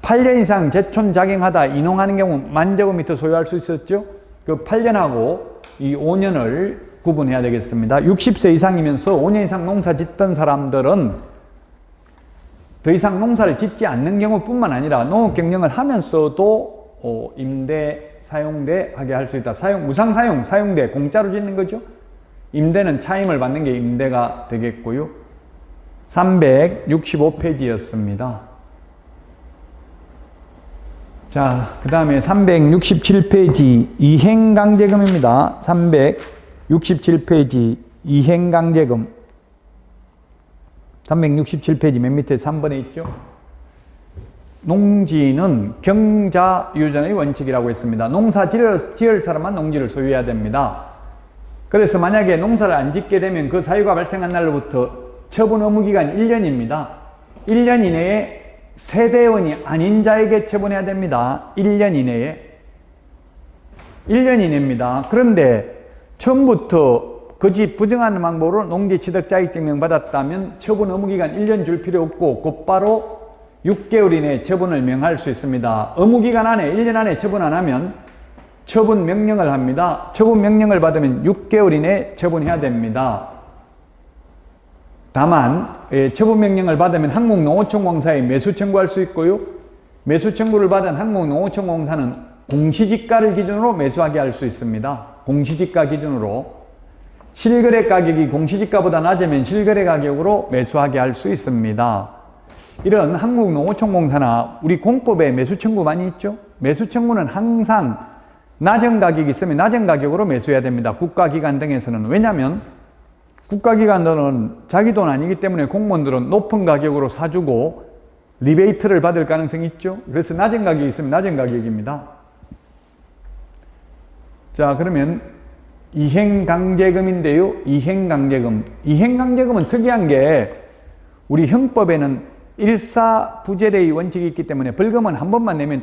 Speaker 1: 8년 이상 제촌 작용하다 인농하는 경우 10,000제곱미터 소유할 수 있었죠. 그 8년하고 이 5년을 구분해야 되겠습니다. 60세 이상이면서 5년 이상 농사 짓던 사람들은 더 이상 농사를 짓지 않는 경우뿐만 아니라 농업 경영을 하면서도 임대, 사용대 하게 할 수 있다. 무상 사용대, 공짜로 짓는 거죠. 임대는 차임을 받는 게 임대가 되겠고요. 365페이지였습니다. 자, 그 다음에 367페이지 이행강제금입니다. 367페이지 이행강제금. 367페이지 맨 밑에 3번에 있죠. 농지는 경자유전의 원칙이라고 했습니다. 농사 지을 사람만 농지를 소유해야 됩니다. 그래서 만약에 농사를 안 짓게 되면 그 사유가 발생한 날로부터 처분 의무 기간 1년입니다. 1년 이내에 세대원이 아닌 자에게 처분해야 됩니다. 1년 이내에. 1년 이내입니다. 그런데 처음부터 그 집 부정하는 방법으로 농지 취득 자격증명 받았다면 처분 의무 기간 1년 줄 필요 없고 곧바로 6개월 이내에 처분을 명할 수 있습니다. 의무 기간 안에 1년 안에 처분 안 하면 처분 명령을 합니다. 처분 명령을 받으면 6개월 이내에 처분해야 됩니다. 다만 처분 명령을 받으면 한국농어촌공사에 매수 청구할 수 있고요. 매수 청구를 받은 한국농어촌공사는 공시지가를 기준으로 매수하게 할 수 있습니다. 공시지가 기준으로. 실거래 가격이 공시지가보다 낮으면 실거래 가격으로 매수하게 할 수 있습니다. 이런 한국농어촌공사나 우리 공법에 매수 청구 많이 있죠? 매수 청구는 항상 낮은 가격이 있으면 낮은 가격으로 매수해야 됩니다. 국가기관 등에서는. 왜냐하면 국가기관들은 자기 돈 아니기 때문에 공무원들은 높은 가격으로 사주고 리베이트를 받을 가능성이 있죠. 그래서 낮은 가격이 있으면 낮은 가격입니다. 자, 그러면 이행강제금인데요. 이행강제금은 특이한 게 우리 형법에는 일사부재례의 원칙이 있기 때문에 벌금은 한 번만 내면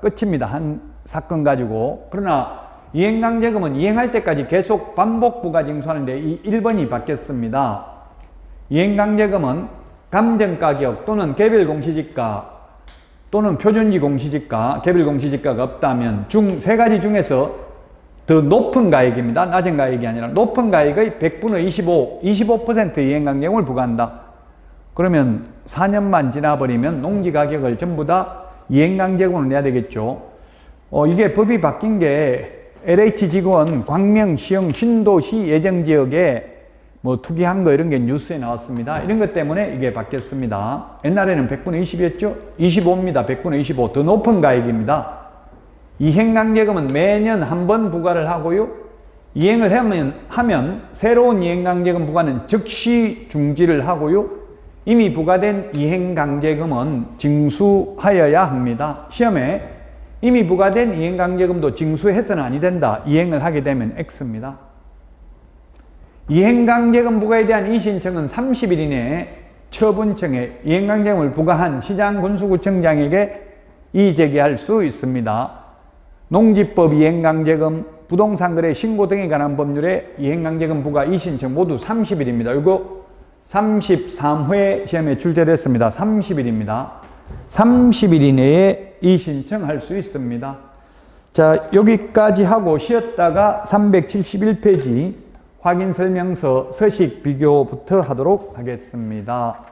Speaker 1: 끝입니다. 한 사건 가지고. 그러나 이행강제금은 이행할 때까지 계속 반복 부가징수하는데 이 1번이 바뀌었습니다. 이행강제금은 감정가격 또는 개별공시지가 또는 표준지 공시지가, 개별공시지가가 없다면 세 가지 중에서 더 높은 가액입니다. 낮은 가액이 아니라 높은 가액의 100분의 25% 이행강제금을 부과한다. 그러면 4년만 지나버리면 농지가격을 전부 다 이행강제금으로 내야 되겠죠. 이게 법이 바뀐 게 LH지구원, 광명, 시흥, 신도시 예정지역에 뭐 투기한 거 이런 게 뉴스에 나왔습니다. 이런 것 때문에 이게 바뀌었습니다. 옛날에는 100분의 20이었죠? 25입니다. 100분의 25. 더 높은 가액입니다. 이행강제금은 매년 한 번 부과를 하고요. 이행을 하면 새로운 이행강제금 부과는 즉시 중지를 하고요. 이미 부과된 이행강제금은 징수하여야 합니다. 시험에 이미 부과된 이행강제금도 징수해서는 아니 된다. 이행을 하게 되면 X입니다. 이행강제금 부과에 대한 이의신청은 30일 이내에 처분청에 이행강제금을 부과한 시장군수구청장에게 이의제기할 수 있습니다. 농지법 이행강제금, 부동산거래 신고 등에 관한 법률의 이행강제금 부과 이의신청 모두 30일입니다. 이거 33회 시험에 출제됐습니다. 30일입니다. 30일 이내에 이의신청할 수 있습니다. 자, 여기까지 하고 쉬었다가 371페이지 확인설명서 서식 비교부터 하도록 하겠습니다.